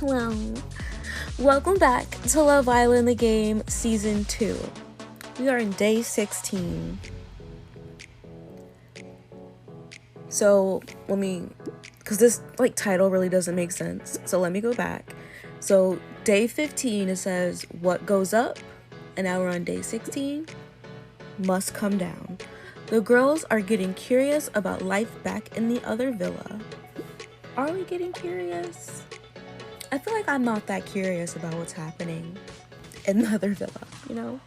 Well, welcome back to Love Island the Game Season 2. We are in day 16. So, because this, title really doesn't make sense. So let me go back. So, day 15, it says, what goes up? And now we're on day 16, must come down. The girls are getting curious about life back in the other villa. Are we getting curious? I feel like I'm not that curious about what's happening in the other villa, you know?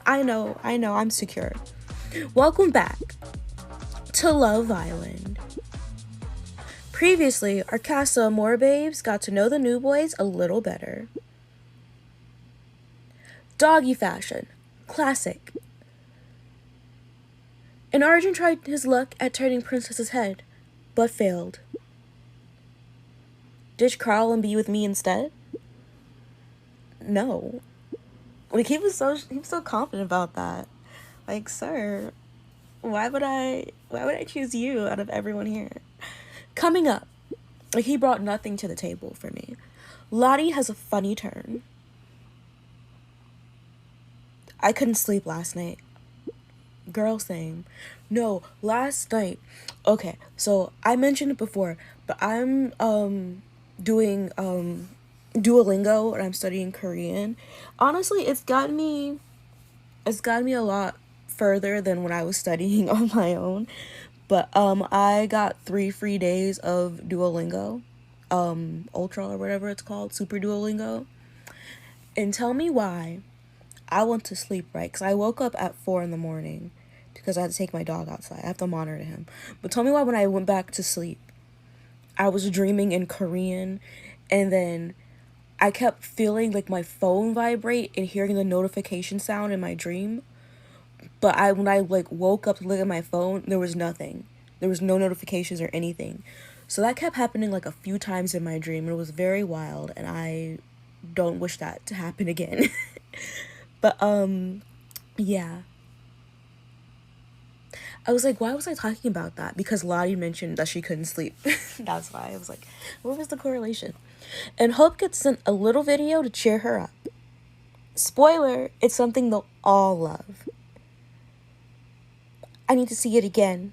I know, I'm secure. Welcome back to Love Island. Previously, our cast of More Babes got to know the new boys a little better. Doggy fashion, classic. And Arjun tried his luck at turning Princess's head, but failed. Ditch Carl and be with me instead? No. He was so confident about that. Sir, why would I choose you out of everyone here? Coming up, he brought nothing to the table for me. Lottie has a funny turn. I couldn't sleep last night. Girl, same. No, last night. Okay, so I mentioned it before, but I'm doing Duolingo and I'm studying Korean. Honestly, it's gotten me a lot further than when I was studying on my own. But I got 3 free days of Duolingo, Ultra or whatever it's called, Super Duolingo. And tell me why I went to sleep right, because I woke up at 4 in the morning because I had to take my dog outside. I have to monitor him. But tell me why when I went back to sleep, I was dreaming in Korean, and then I kept feeling like my phone vibrate and hearing the notification sound in my dream. But when I woke up to look at my phone, there was nothing. There was no notifications or anything. So that kept happening a few times in my dream. It was very wild, and I don't wish that to happen again. But yeah. I was like, why was I talking about that? Because Lottie mentioned that she couldn't sleep. That's why. I was like, what was the correlation? And Hope gets sent a little video to cheer her up. Spoiler, it's something they'll all love. I need to see it again.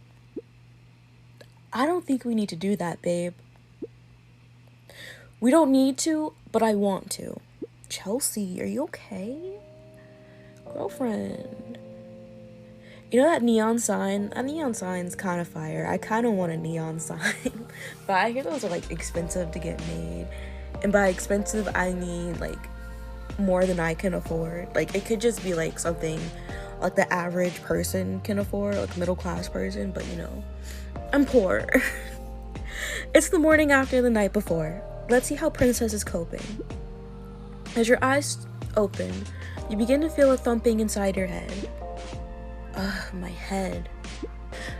I don't think we need to do that, babe. We don't need to, but I want to. Chelsea, are you okay? Girlfriend. You know that neon sign? That neon sign's kind of fire. I kind of want a neon sign. But I hear those are, expensive to get made. And by expensive, I mean, more than I can afford. It could just be, something, the average person can afford. Middle class person. But, I'm poor. It's the morning after the night before. Let's see how Princess is coping. As your eyes open, you begin to feel a thumping inside your head. Ugh, my head.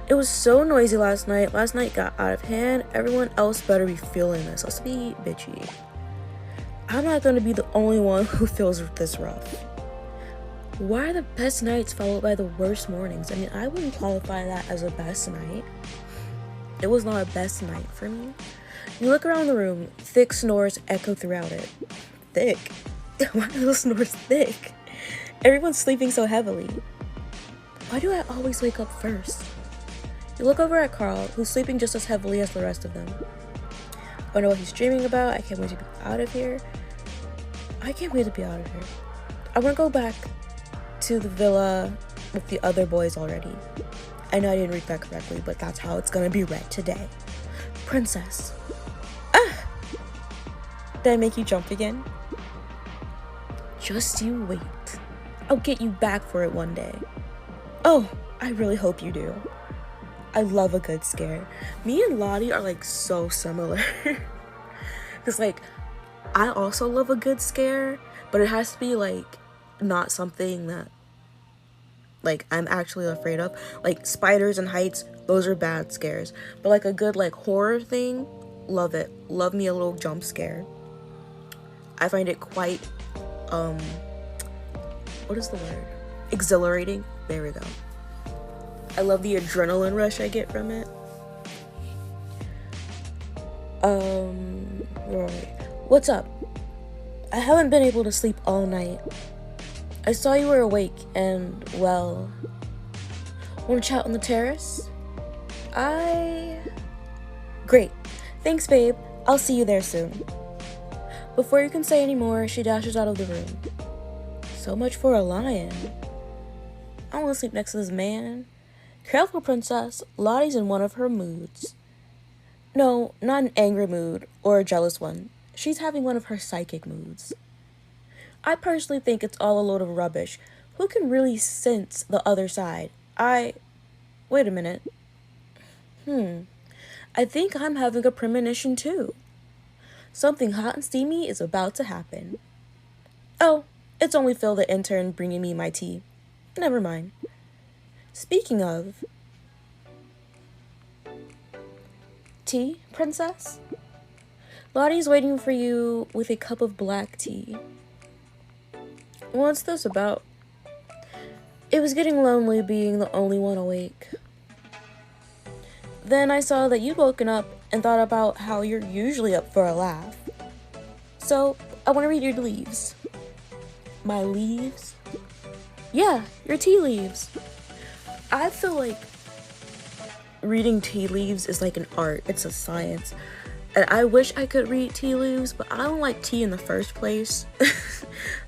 It was so noisy last night. Last night got out of hand. Everyone else better be feeling this. Let's be bitchy. I'm not gonna be the only one who feels this rough. Why are the best nights followed by the worst mornings? I mean, I wouldn't qualify that as a best night. It was not a best night for me. You look around the room. Thick snores echo throughout it. Thick? Why are those snores thick? Everyone's sleeping so heavily. Why do I always wake up first? You look over at Carl, who's sleeping just as heavily as the rest of them. I know what he's dreaming about. I can't wait to be out of here. I want to go back to the villa with the other boys already. I know I didn't read that correctly, but that's how it's gonna be read today. Princess. Ah! Did I make you jump again? Just you wait. I'll get you back for it one day. Oh, I really hope you do. I love a good scare. Me and Lottie are so similar. Because I also love a good scare, but it has to be not something that I'm actually afraid of. Spiders and heights, those are bad scares. But a good horror thing, love it. Love me a little jump scare. I find it quite what is the word? Exhilarating. There we go. I love the adrenaline rush I get from it. What Roy. What's up? I haven't been able to sleep all night. I saw you were awake and, well, want to chat on the terrace? Great. Thanks, babe. I'll see you there soon. Before you can say any more, she dashes out of the room. So much for a lion. I want to sleep next to this man. Careful, princess. Lottie's in one of her moods. No, not an angry mood or a jealous one. She's having one of her psychic moods. I personally think it's all a load of rubbish. Who can really sense the other side? Wait a minute. I think I'm having a premonition too. Something hot and steamy is about to happen. Oh, it's only Phil the intern bringing me my tea. Never mind. Speaking of... Tea, princess? Lottie's waiting for you with a cup of black tea. What's this about? It was getting lonely being the only one awake. Then I saw that you'd woken up and thought about how you're usually up for a laugh. So, I want to read your leaves. My leaves? Yeah, your tea leaves. I feel like reading tea leaves is like an art. It's a science. And I wish I could read tea leaves, but I don't like tea in the first place.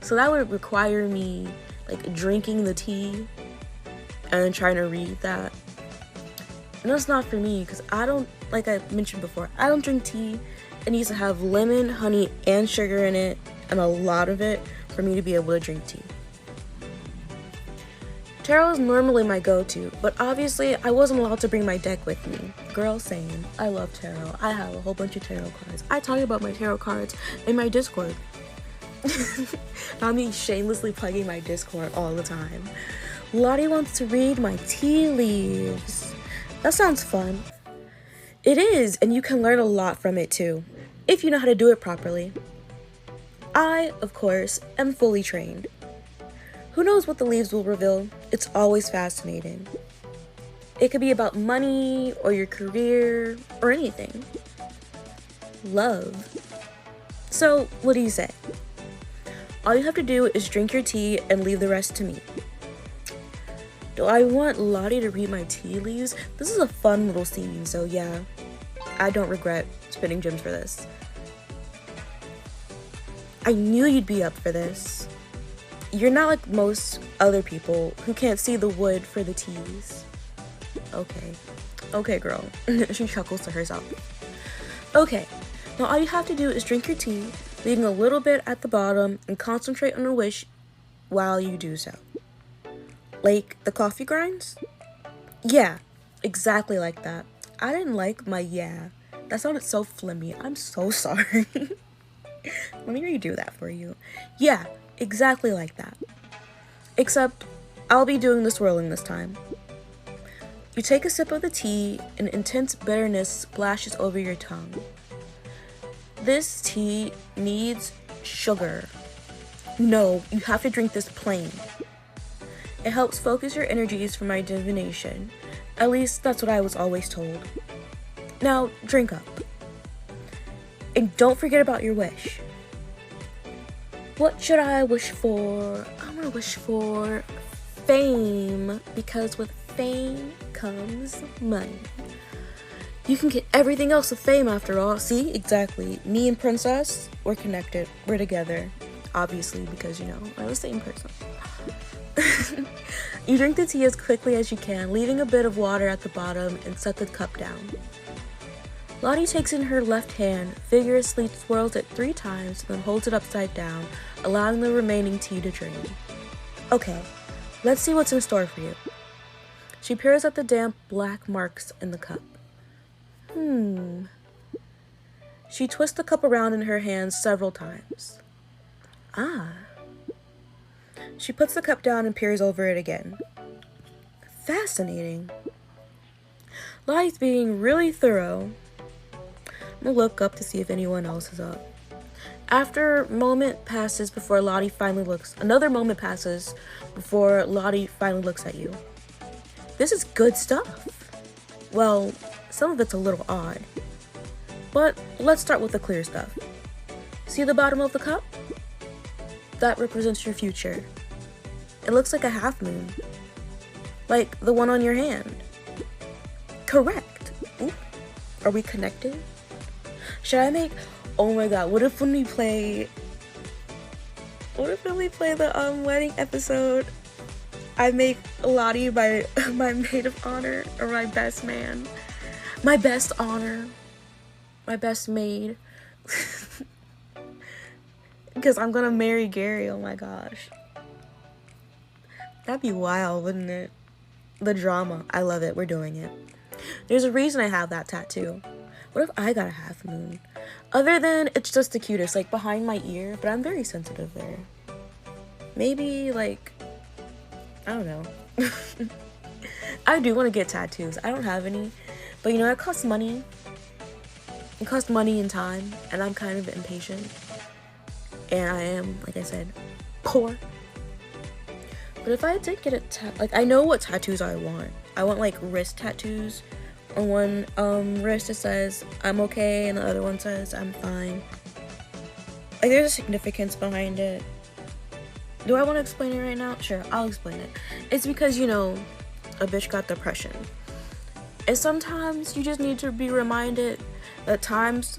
So that would require me like drinking the tea and then trying to read that. And that's not for me because I don't, like I mentioned before, I don't drink tea. It needs to have lemon, honey, and sugar in it, and a lot of it for me to be able to drink tea. Tarot is normally my go-to, but obviously I wasn't allowed to bring my deck with me. Girl, same. I love tarot. I have a whole bunch of tarot cards. I talk about my tarot cards in my Discord. Not me shamelessly plugging my Discord all the time. Lottie wants to read my tea leaves. That sounds fun. It is, and you can learn a lot from it too, if you know how to do it properly. I, of course, am fully trained. Who knows what the leaves will reveal? It's always fascinating. It could be about money, or your career, or anything. Love. So, what do you say? All you have to do is drink your tea and leave the rest to me. Do I want Lottie to read my tea leaves? This is a fun little scene, so yeah. I don't regret spending gems for this. I knew you'd be up for this. You're not like most other people who can't see the wood for the teas. Okay, girl. She chuckles to herself. Okay, now all you have to do is drink your tea, leaving a little bit at the bottom, and concentrate on a wish while you do so. Like the coffee grinds? Yeah, exactly like that. I didn't like my yeah. That sounded so flimmy. I'm so sorry. Let me redo that for you. Yeah, exactly like that. Except, I'll be doing the swirling this time. You take a sip of the tea, and intense bitterness splashes over your tongue. This tea needs sugar. No, you have to drink this plain. It helps focus your energies for my divination. At least, that's what I was always told. Now, drink up. And don't forget about your wish. What should I wish for? I'm gonna wish for fame, because with fame comes money. You can get everything else with fame after all. See, exactly. Me and Princess, we're connected. We're together. Obviously, because, you know, we're the same person. You drink the tea as quickly as you can, leaving a bit of water at the bottom, and set the cup down. Lottie takes in her left hand, vigorously swirls it 3 times, then holds it upside down, allowing the remaining tea to drain. Okay, let's see what's in store for you. She peers at the damp black marks in the cup. She twists the cup around in her hands several times. She puts the cup down and peers over it again. Fascinating. Lottie's being really thorough. I'm gonna look up to see if anyone else is up. Another moment passes before Lottie finally looks at you. This is good stuff. Well, some of it's a little odd. But let's start with the clear stuff. See the bottom of the cup? That represents your future. It looks like a half moon. Like the one on your hand. Correct. Ooh. Are we connected? Should I make... Oh my god, what if when we play the wedding episode, I make Lottie my maid of honor, or my best man. My best honor. My best maid. Because I'm gonna marry Gary, oh my gosh. That'd be wild, wouldn't it? The drama. I love it. We're doing it. There's a reason I have that tattoo. What if I got a half moon? Other than it's just the cutest, like behind my ear, but I'm very sensitive there. Maybe like, I don't know. I do want to get tattoos. I don't have any, but you know, it costs money. It costs money and time, and I'm kind of impatient. And I am, like I said, poor. But if I did get a like, I know what tattoos I want. I want like wrist tattoos. On one wrist it says I'm okay, and the other one says I'm fine. Like, there's a significance behind it. Do I want to explain it right now? Sure, I'll explain it. It's because, you know, a bitch got depression. And sometimes you just need to be reminded that times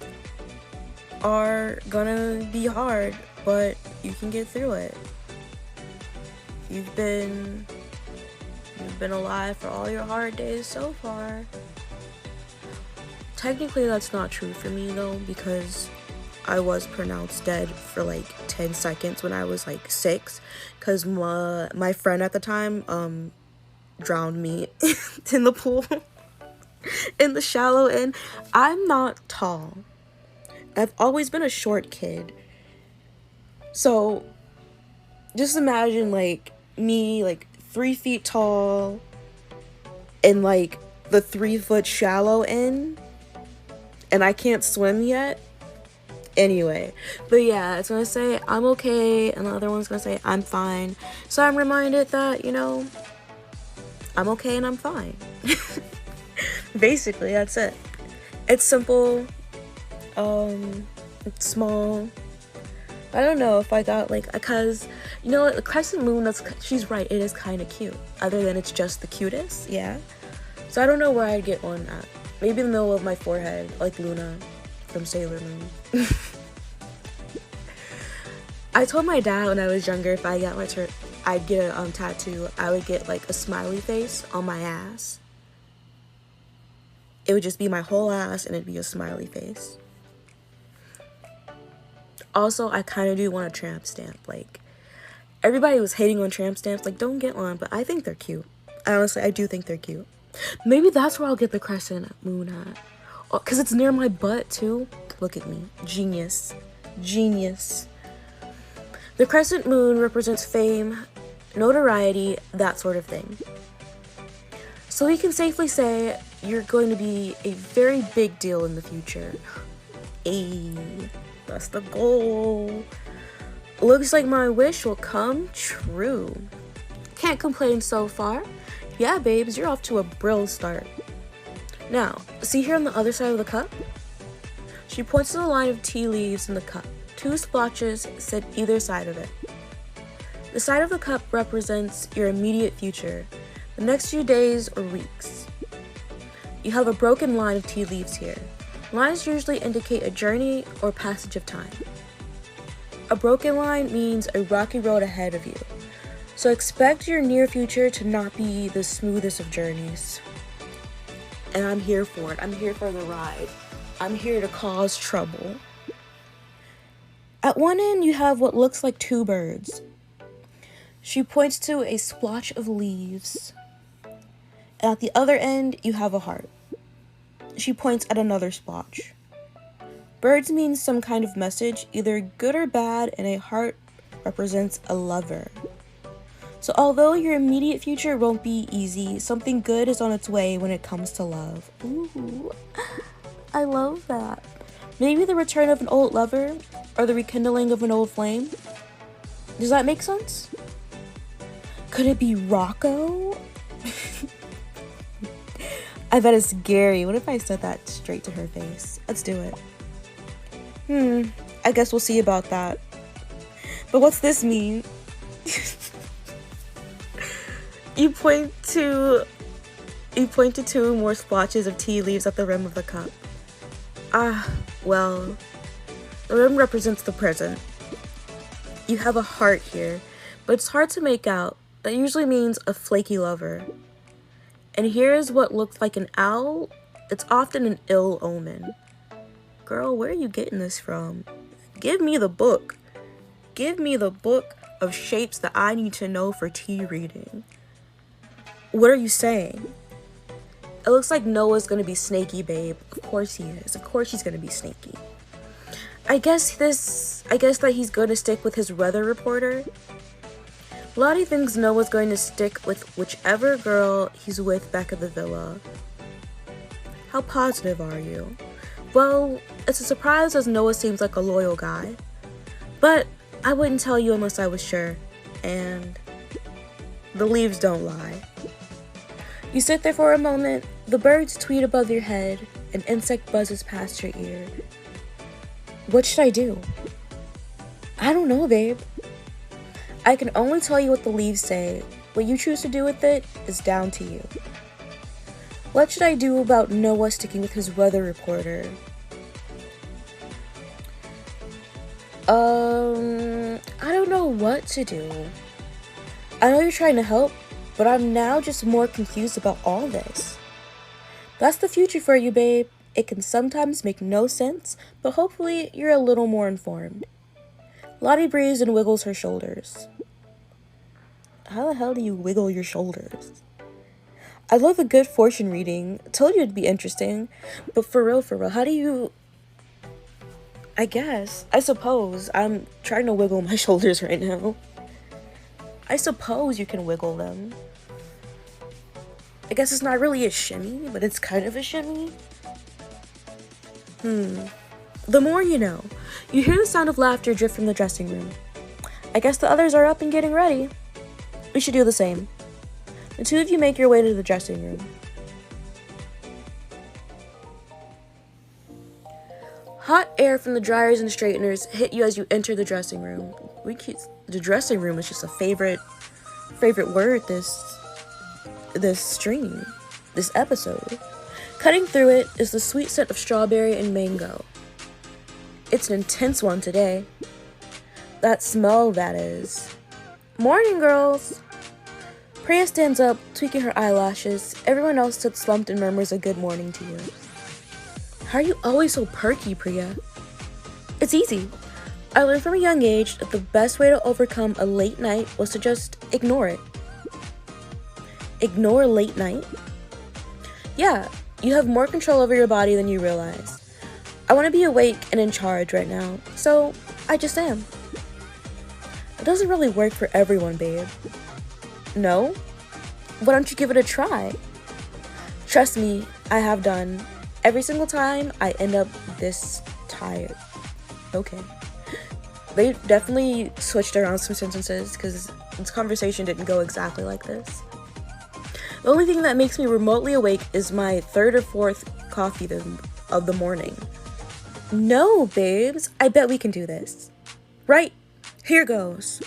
are gonna be hard, but you can get through it. You've been alive for all your hard days so far. Technically, that's not true for me though, because I was pronounced dead for like 10 seconds when I was like 6, because my friend at the time drowned me in the pool in the shallow end. I'm not tall. I've always been a short kid. So just imagine like me like 3 feet tall in like the 3-foot shallow end, and I can't swim yet. Anyway, but yeah, it's gonna say I'm okay, and the other one's gonna say I'm fine. So I'm reminded that, you know, I'm okay and I'm fine. Basically, that's it. It's simple. It's small. I don't know if I got like, because, you know, the crescent moon, she's right, it is kind of cute. Other than it's just the cutest, yeah. So I don't know where I'd get one at. Maybe in the middle of my forehead, like Luna from Sailor Moon. I told my dad when I was younger, if I got I'd get a tattoo, I would get like a smiley face on my ass. It would just be my whole ass, and it'd be a smiley face. Also, I kind of do want a tramp stamp. Like, everybody was hating on tramp stamps. Like, don't get one, but I think they're cute. Honestly, I do think they're cute. Maybe that's where I'll get the crescent moon at. Oh, 'cause it's near my butt, too. Look at me. Genius. Genius. The crescent moon represents fame, notoriety, that sort of thing. So we can safely say you're going to be a very big deal in the future. Ayy. That's the goal. Looks like my wish will come true. Can't complain so far. Yeah, babes, you're off to a brill start. Now, see here on the other side of the cup? She points to the line of tea leaves in the cup. 2 splotches sit either side of it. The side of the cup represents your immediate future, the next few days or weeks. You have a broken line of tea leaves here. Lines usually indicate a journey or passage of time. A broken line means a rocky road ahead of you. So expect your near future to not be the smoothest of journeys. And I'm here for it. I'm here for the ride. I'm here to cause trouble. At one end, you have what looks like 2 birds. She points to a splotch of leaves. And at the other end, you have a heart. She points at another splotch. Birds mean some kind of message, either good or bad, and a heart represents a lover. So although your immediate future won't be easy, something good is on its way when it comes to love. Ooh, I love that. Maybe the return of an old lover, or the rekindling of an old flame. Does that make sense? Could it be Rocco? I bet it's Gary. What if I said that straight to her face? Let's do it. I guess we'll see about that. But what's this mean? You point to two more splotches of tea leaves at the rim of the cup. Ah, well, the rim represents the present. You have a heart here, but it's hard to make out. That usually means a flaky lover. And here's what looks like an owl. It's often an ill omen. Girl, where are you getting this from? Give me the book. Give me the book of shapes that I need to know for tea reading. What are you saying? It looks like Noah's gonna be snaky, babe. Of course he is. Of course he's gonna be snaky. I guess that he's going to stick with his weather reporter. Lottie thinks Noah's going to stick with whichever girl he's with back at the villa. How positive are you? Well, it's a surprise as Noah seems like a loyal guy. But I wouldn't tell you unless I was sure. And the leaves don't lie. You sit there for a moment, the birds tweet above your head, an insect buzzes past your ear. What should I do? I don't know, babe. I can only tell you what the leaves say. What you choose to do with it is down to you. What should I do about Noah sticking with his weather reporter? I don't know what to do. I know you're trying to help, but I'm now just more confused about all this. That's the future for you, babe. It can sometimes make no sense, but hopefully you're a little more informed. Lottie breathes and wiggles her shoulders. How the hell do you wiggle your shoulders? I love a good fortune reading. Told you it'd be interesting. But for real, how do you... I suppose I'm trying to wiggle my shoulders right now. I suppose you can wiggle them. I guess it's not really a shimmy, but it's kind of a shimmy. The more you know. You hear the sound of laughter drift from the dressing room. I guess the others are up and getting ready. We should do the same. The two of you make your way to the dressing room. Hot air from the dryers and straighteners hit you as you enter the dressing room. The dressing room is just a favorite word this stream, this episode. Cutting through it is the sweet scent of strawberry and mango. It's an intense one today. That smell, that is. Morning, girls. Priya stands up, tweaking her eyelashes. Everyone else sits slumped and murmurs a good morning to you. How are you always so perky, Priya? It's easy. I learned from a young age that the best way to overcome a late night was to just ignore it. Ignore late night? Yeah, you have more control over your body than you realize. I want to be awake and in charge right now, so I just am. It doesn't really work for everyone, babe. No? Why don't you give it a try? Trust me, I have done. Every single time, I end up this tired. Okay. They definitely switched around some sentences because this conversation didn't go exactly like this. The only thing that makes me remotely awake is my third or fourth coffee of the morning. No, babes, I bet we can do this. Right, here goes.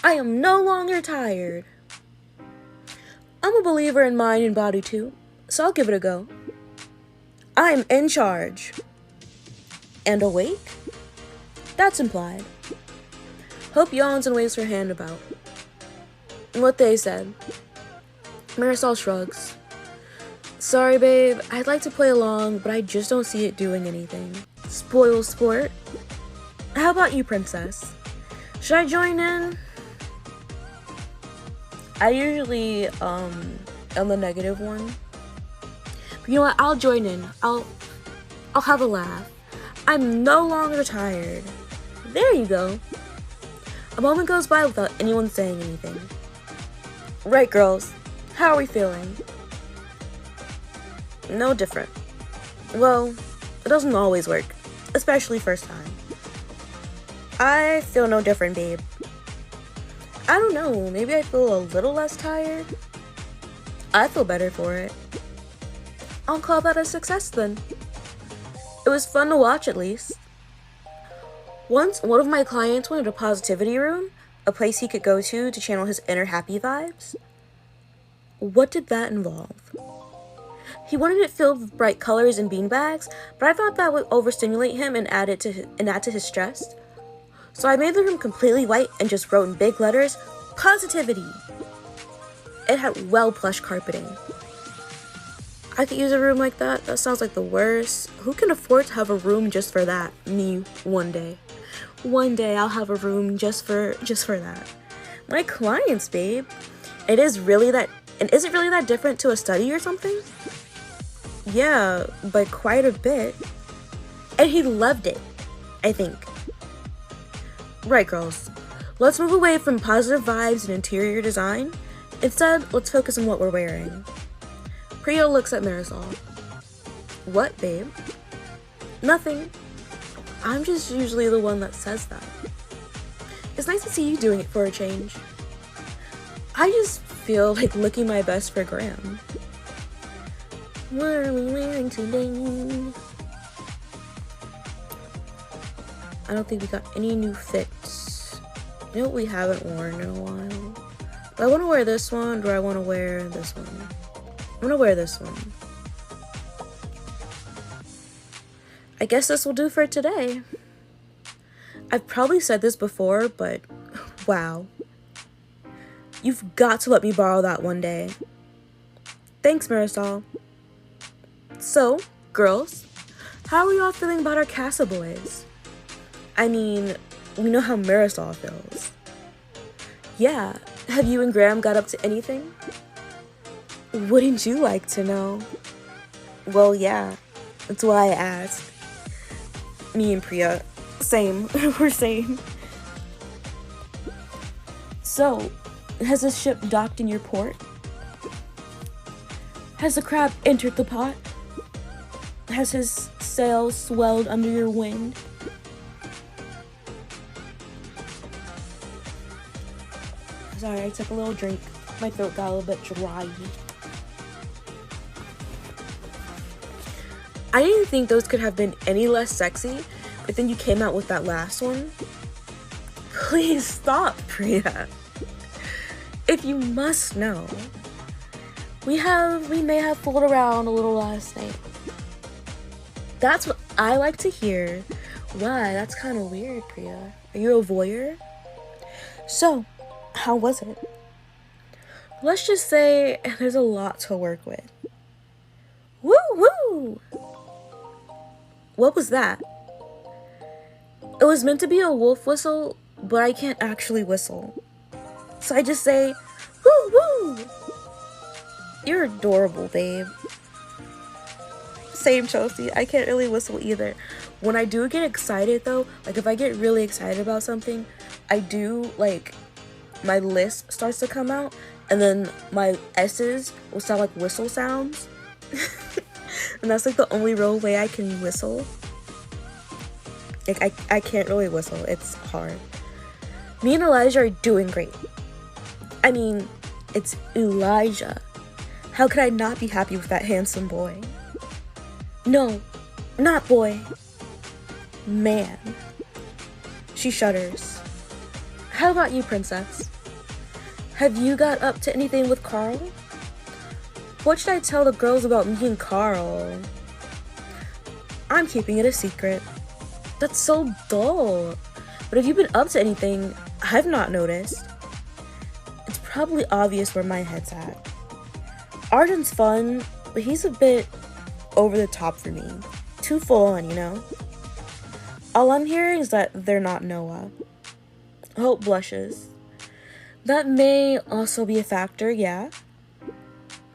I am no longer tired. I'm a believer in mind and body too, so I'll give it a go. I'm in charge. And awake? That's implied. Hope yawns and waves her hand about. And what they said. Marisol shrugs. Sorry, babe, I'd like to play along, but I just don't see it doing anything. Spoil sport. How about you, princess? Should I join in? I usually, am the negative one. But you know what? I'll join in. I'll have a laugh. I'm no longer tired. There you go. A moment goes by without anyone saying anything. Right, girls. How are we feeling? No different. Well, it doesn't always work, especially first time. I feel no different, babe. I don't know, maybe I feel a little less tired. I feel better for it. I'll call that a success then. It was fun to watch at least. Once, one of my clients wanted a positivity room, a place he could go to channel his inner happy vibes. What did that involve? He wanted it filled with bright colors and beanbags, but I thought that would overstimulate him and add to his stress. So I made the room completely white and just wrote in big letters, positivity. It had well plush carpeting. I could use a room like that. That sounds like the worst. Who can afford to have a room just for that? Me, one day. One day I'll have a room just for that. My clients, babe. Is it really that different to a study or something? Yeah, by quite a bit. And he loved it, I think. Right, girls. Let's move away from positive vibes and interior design. Instead, let's focus on what we're wearing. Priya looks at Marisol. What, babe? Nothing. I'm just usually the one that says that. It's nice to see you doing it for a change. I just feel like looking my best for Graham. What are we wearing today? I don't think we got any new fits. You know what we haven't worn in a while? Do I want to wear this one, or do I want to wear this one? I'm gonna wear this one. I guess this will do for today. I've probably said this before, but wow. You've got to let me borrow that one day. Thanks, Marisol. So, girls, how are y'all feeling about our Casa boys? I mean, we know how Marisol feels. Yeah, have you and Graham got up to anything? Wouldn't you like to know? Well, yeah, that's why I asked. Me and Priya, same, we're same. So, has the ship docked in your port? Has the crab entered the pot? Has his sails swelled under your wind? Sorry, I took a little drink. My throat got a little bit dry. I didn't think those could have been any less sexy, but then you came out with that last one. Please stop, Priya. If you must know, we may have fooled around a little last night. That's what I like to hear. Why? That's kind of weird, Priya. Are you a voyeur? So, how was it? Let's just say there's a lot to work with. Woo woo! What was that? It was meant to be a wolf whistle, but I can't actually whistle. So I just say, woo woo! You're adorable, babe. Same, Chelsea. I can't really whistle either. When I do get excited though, like if I get really excited about something, I do like my list starts to come out and then my S's will sound like whistle sounds. And that's like the only real way I can whistle. Like I can't really whistle. It's hard. Me and Elijah are doing great. I mean, it's Elijah. How could I not be happy with that handsome boy? No, not boy. Man. She shudders. How about you, princess? Have you got up to anything with Carl? What should I tell the girls about me and Carl? I'm keeping it a secret. That's so dull. But if you've been up to anything, I've not noticed. It's probably obvious where my head's at. Arjun's fun, but he's a bit over the top for me. Too full on, you know? All I'm hearing is that they're not Noah. Hope blushes. That may also be a factor, yeah.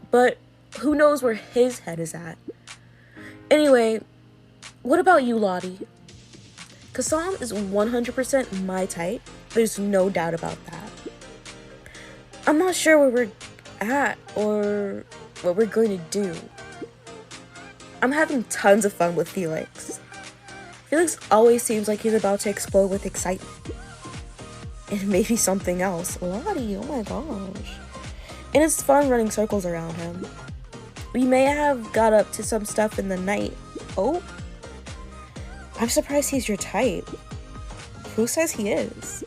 But who knows where his head is at? Anyway, what about you, Lottie? Kassam is 100% my type. There's no doubt about that. I'm not sure where we're at or what we're going to do. I'm having tons of fun with Felix. Felix always seems like he's about to explode with excitement. And maybe something else. Lottie, oh my gosh. And it's fun running circles around him. We may have got up to some stuff in the night. Oh? I'm surprised he's your type. Who says he is?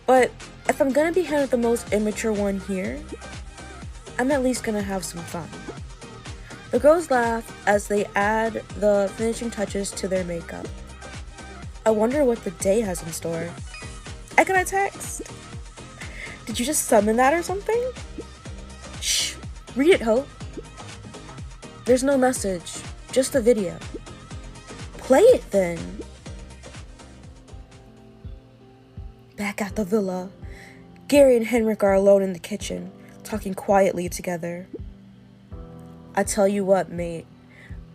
But if I'm gonna be handed the most immature one here, I'm at least gonna have some fun. The girls laugh as they add the finishing touches to their makeup. I wonder what the day has in store. I got a text. Did you just summon that or something? Shh, read it, Hope. There's no message, just a video. Play it then. Back at the villa, Gary and Henrik are alone in the kitchen, talking quietly together. I tell you what, mate,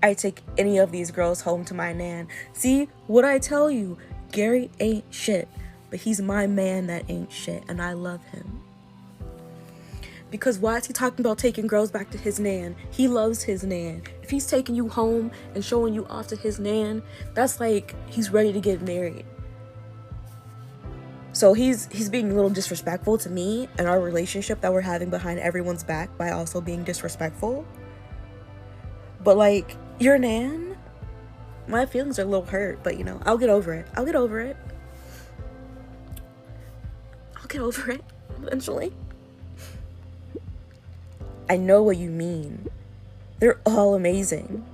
I'd take any of these girls home to my nan. See, what I tell you, Gary ain't shit, but he's my man that ain't shit, and I love him. Because why is he talking about taking girls back to his nan? He loves his nan. If he's taking you home and showing you off to his nan, that's like he's ready to get married. So he's being a little disrespectful to me and our relationship that we're having behind everyone's back by also being disrespectful. But like, your nan? My feelings are a little hurt, but you know, I'll get over it. I'll get over it eventually. I know what you mean. They're all amazing.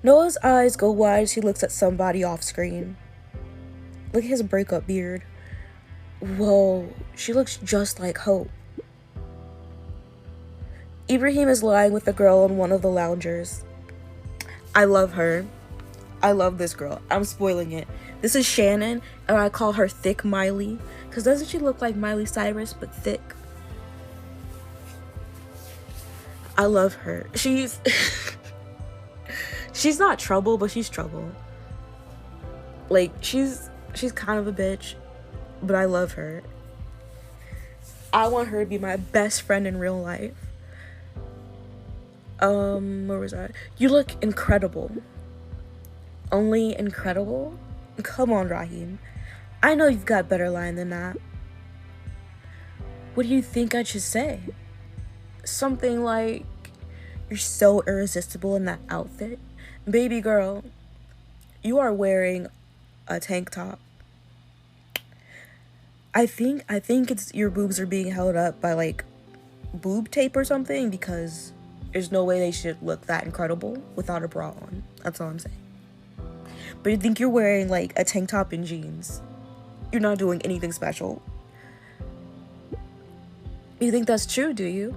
Noah's eyes go wide as he looks at somebody off screen. Look at his breakup beard. Whoa, she looks just like Hope. Ibrahim is lying with a girl on one of the loungers. I love her. I love this girl. I'm spoiling it. This is Shannon, and I call her Thick Miley, because doesn't she look like Miley Cyrus, but thick? I love her. She's not trouble, but she's trouble. Like, she's kind of a bitch, but I love her. I want her to be my best friend in real life. Where was I? You look incredible. Only incredible? Come on, Raheem. I know you've got better line than that. What do you think I should say? Something like, you're so irresistible in that outfit. Baby girl, you are wearing a tank top. I think it's your boobs are being held up by like boob tape or something, because there's no way they should look that incredible without a bra on. That's all I'm saying. But you think you're wearing like a tank top and jeans. You're not doing anything special. You think that's true, do you?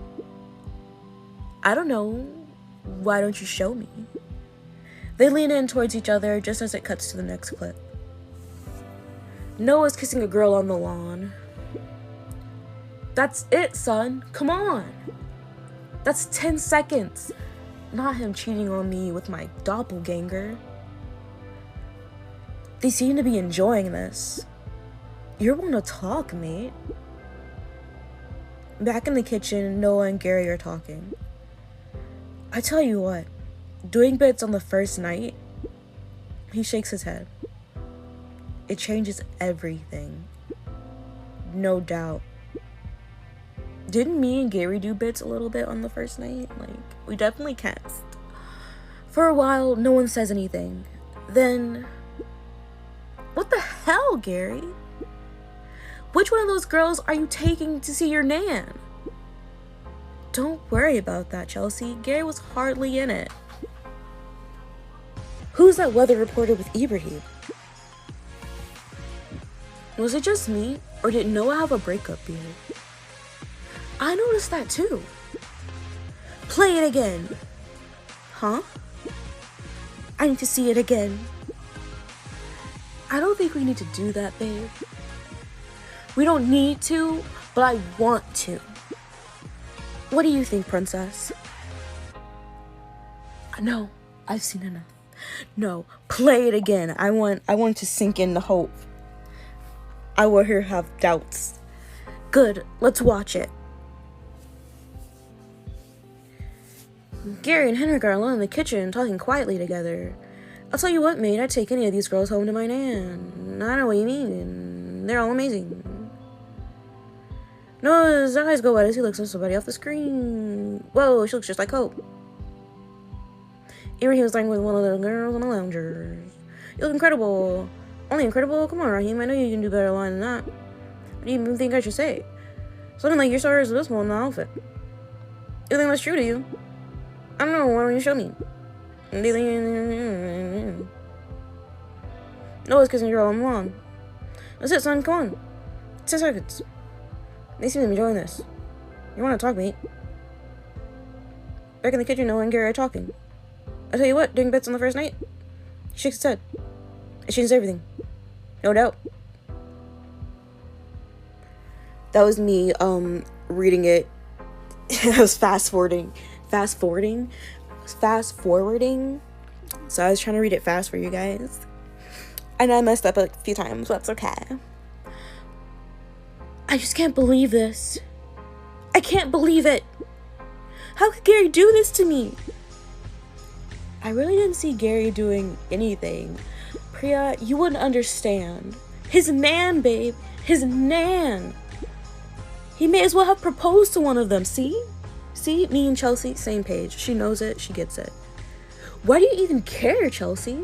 I don't know. Why don't you show me? They lean in towards each other just as it cuts to the next clip. Noah's kissing a girl on the lawn. That's it, son. Come on. That's 10 seconds. Not him cheating on me with my doppelganger. They seem to be enjoying this. You're one to talk, mate. Back in the kitchen, Noah and Gary are talking. I tell you what, doing bits on the first night, he shakes his head. It changes everything. No doubt. Didn't me and Gary do bits a little bit on the first night? Like, we definitely cast. For a while, no one says anything. Then, what the hell, Gary? Which one of those girls are you taking to see your nan? Don't worry about that, Chelsea. Gary was hardly in it. Who's that weather reporter with Ibrahim? Was it just me, or did Noah have a breakup beard? I noticed that too. Play it again. Huh? I need to see it again. I don't think we need to do that, babe. We don't need to, but I want to. What do you think, princess? No, I've seen enough. No, play it again. I want to sink in the hope. I want her to have doubts. Good, let's watch it. Gary and Henrik are alone in the kitchen, talking quietly together. I'll tell you what, mate, I'd take any of these girls home to my nan. I know what you mean. They're all amazing. Noah's eyes go wide as he looks at somebody off the screen. Whoa, she looks just like Hope. Ibrahim was lying with one of the girls on the loungers. You look incredible. Only incredible? Come on, Raheem. I know you can do better line than that. What do you even think I should say? Something like your star is visible in the outfit. You think that's true to you? I don't know. Why don't you show me? No, it's kissing your all along. That's it, son. Come on. 10 seconds. They seem to be enjoying this. You want to talk, mate? Back in the kitchen, Noah and Gary are talking. I tell you what, doing bits on the first night? He shakes his head. It changes everything. No doubt. That was me, reading it. I was fast forwarding. So I was trying to read it fast for you guys. And I messed up a few times, but that's okay. I just can't believe this. I can't believe it. How could Gary do this to me? I really didn't see Gary doing anything. Priya, you wouldn't understand. His man, babe. His man. He may as well have proposed to one of them, see? See, me and Chelsea, same page. She knows it, she gets it. Why do you even care, Chelsea?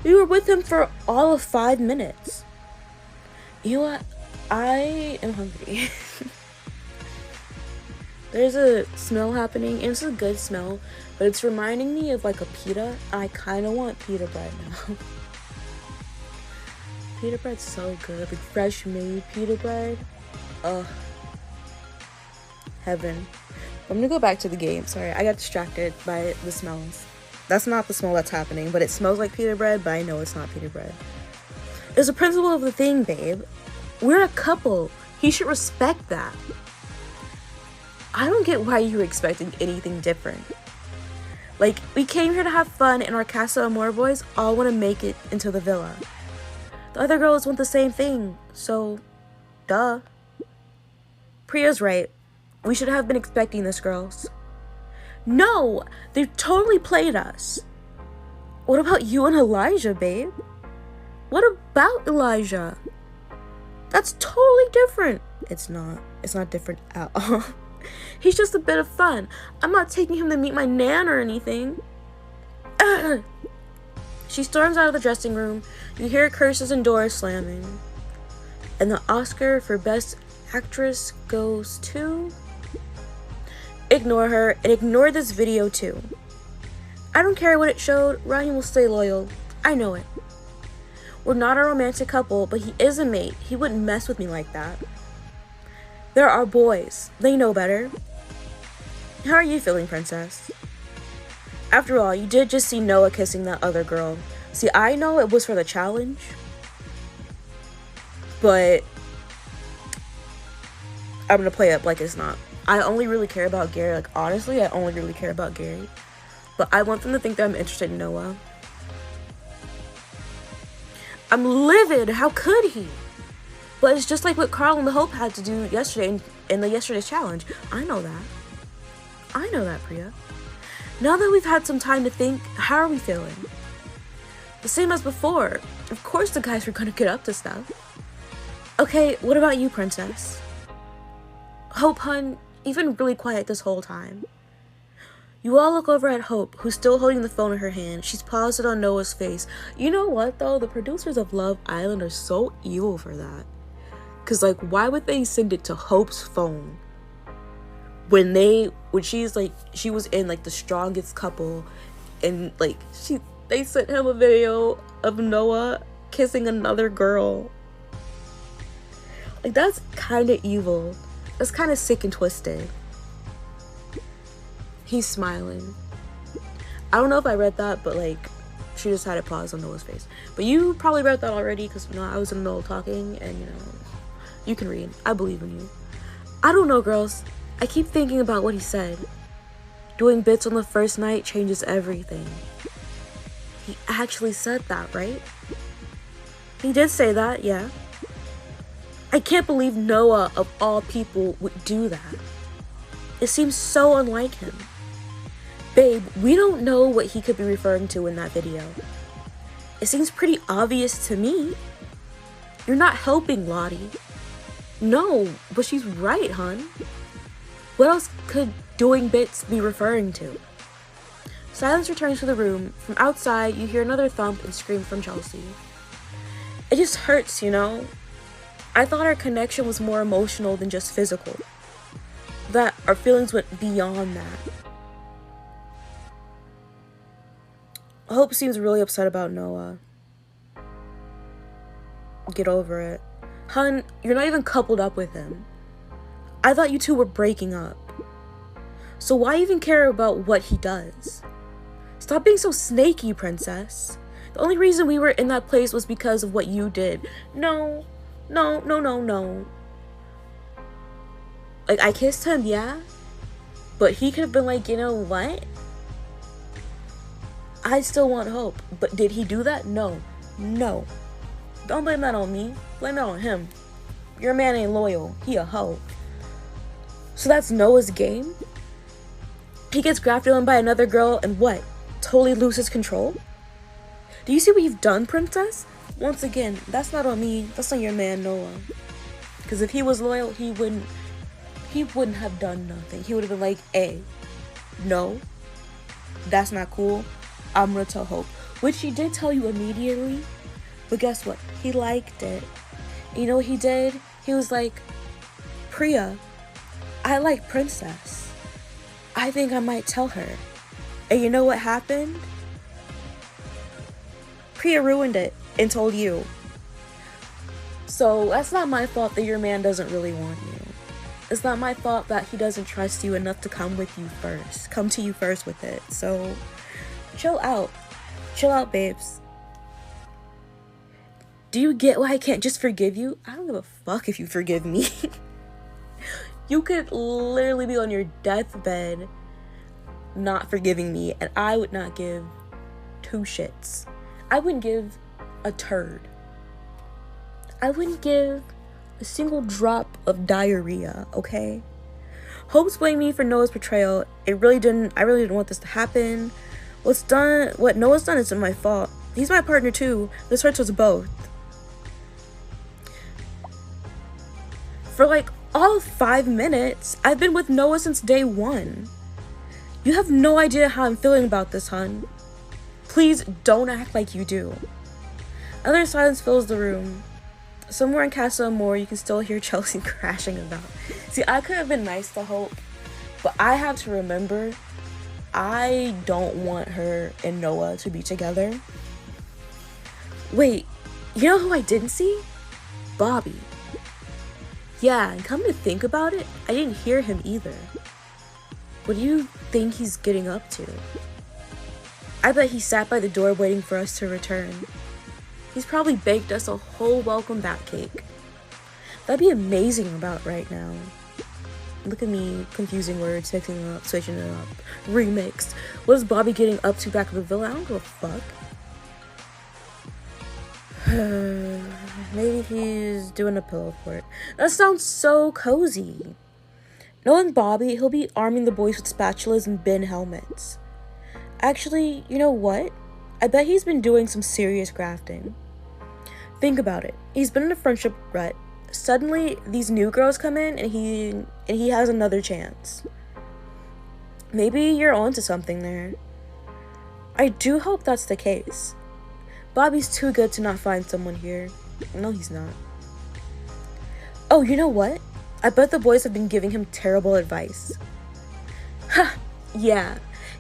We were with him for all of 5 minutes. You know what? I am hungry. There's a smell happening, and it's a good smell, but it's reminding me of like a pita. I kind of want pita bread now. Pita bread's so good, like fresh made pita bread. Ugh. Heaven. I'm gonna go back to the game. Sorry, I got distracted by the smells. That's not the smell that's happening, but it smells like pita bread, but I know it's not pita bread. It's the principle of the thing, babe. We're a couple. He should respect that. I don't get why you're expecting anything different. Like, we came here to have fun, and our Casa Amor boys all want to make it into the villa. The other girls want the same thing, so, duh. Priya's right. We should have been expecting this, girls. No! They totally played us. What about you and Elijah, babe? What about Elijah? That's totally different. It's not. It's not different at all. He's just a bit of fun. I'm not taking him to meet my nan or anything. She storms out of the dressing room. You hear curses and doors slamming. And the Oscar for Best Actress goes to... Ignore her, and ignore this video too. I don't care what it showed, Ryan will stay loyal. I know it. We're not a romantic couple, but he is a mate. He wouldn't mess with me like that. There are boys. They know better. How are you feeling, princess? After all, you did just see Noah kissing that other girl. See, I know it was for the challenge, but I'm gonna play it like it's not. I only really care about Gary. Like, honestly, I only really care about Gary. But I want them to think that I'm interested in Noah. I'm livid. How could he? But it's just like what Carl and the Hope had to do yesterday in the yesterday's challenge. I know that. I know that, Priya. Now that we've had some time to think, how are we feeling? The same as before. Of course the guys were gonna get up to stuff. Okay, what about you, princess? Hope, hun, you've been really quiet this whole time. You all look over at Hope, who's still holding the phone in her hand. She's paused it on Noah's face. You know what, though? The producers of Love Island are so evil for that. Because, like, why would they send it to Hope's phone? When she's, like, she was in, like, the strongest couple. And, like, they sent him a video of Noah kissing another girl. Like, that's kind of evil. That's kind of sick and twisted. He's smiling. I don't know if I read that, but like, she just had it paused on Noah's face. But you probably read that already, because you know, I was in the middle of talking, and you know, you can read. I believe in you. I don't know, girls. I keep thinking about what he said. Doing bits on the first night changes everything. He actually said that, right? He did say that, yeah. I can't believe Noah, of all people, would do that. It seems so unlike him. Babe, we don't know what he could be referring to in that video. It seems pretty obvious to me. You're not helping, Lottie. No, but she's right, hun. What else could doing bits be referring to? Silence returns to the room. From outside, you hear another thump and scream from Chelsea. It just hurts, you know? I thought our connection was more emotional than just physical. That our feelings went beyond that. Hope seems really upset about Noah. Get over it. Hun, you're not even coupled up with him. I thought you two were breaking up. So why even care about what he does? Stop being so snaky, princess. The only reason we were in that place was because of what you did. No. Like, I kissed him, yeah? But he could have been like, you know what? I still want Hope. But did he do that? No. Don't blame that on me. Blame it on him. Your man ain't loyal. He a hoe. So that's Noah's game? He gets grafted on by another girl and what? Totally loses control? Do you see what you've done, princess? Once again, that's not on me. That's on your man, Noah. Because if he was loyal, he wouldn't have done nothing. He would have been like, hey, no, that's not cool. I'm gonna tell Hope. Which he did tell you immediately. But guess what? He liked it. You know what he did? He was like, Priya, I like Princess. I think I might tell her. And you know what happened? Priya ruined it and told you. So that's not my fault that your man doesn't really want you. It's not my fault that he doesn't trust you enough to come to you first with it. So chill out. Chill out, babes. Do you get why I can't just forgive you? I don't give a fuck if you forgive me. You could literally be on your deathbed not forgiving me, and I would not give two shits. I wouldn't give a turd. I wouldn't give a single drop of diarrhea, okay? Hope's blaming me for Noah's betrayal. I really didn't want this to happen. What Noah's done isn't my fault. He's my partner too. This hurts us both. For like all 5 minutes, I've been with Noah since day 1. You have no idea how I'm feeling about this, hun. Please don't act like you do. Another silence fills the room. Somewhere in Castle Moore, you can still hear Chelsea crashing about. See, I could have been nice to Hope, but I have to remember, I don't want her and Noah to be together. Wait, you know who I didn't see? Bobby. Yeah, and come to think about it, I didn't hear him either. What do you think he's getting up to? I bet he sat by the door waiting for us to return. He's probably baked us a whole welcome back cake. That'd be amazing about right now. Look at me confusing words, mixing it up, switching it up. Remixed. What is Bobby getting up to back at the villa? I don't give a fuck. Maybe he's doing a pillow fort. That sounds so cozy. Knowing Bobby, he'll be arming the boys with spatulas and bin helmets. Actually, you know what? I bet he's been doing some serious grafting. Think about it. He's been in a friendship rut. Suddenly, these new girls come in and he has another chance. Maybe you're onto something there. I do hope that's the case. Bobby's too good to not find someone here. No, he's not. Oh, you know what? I bet the boys have been giving him terrible advice. Ha! Yeah.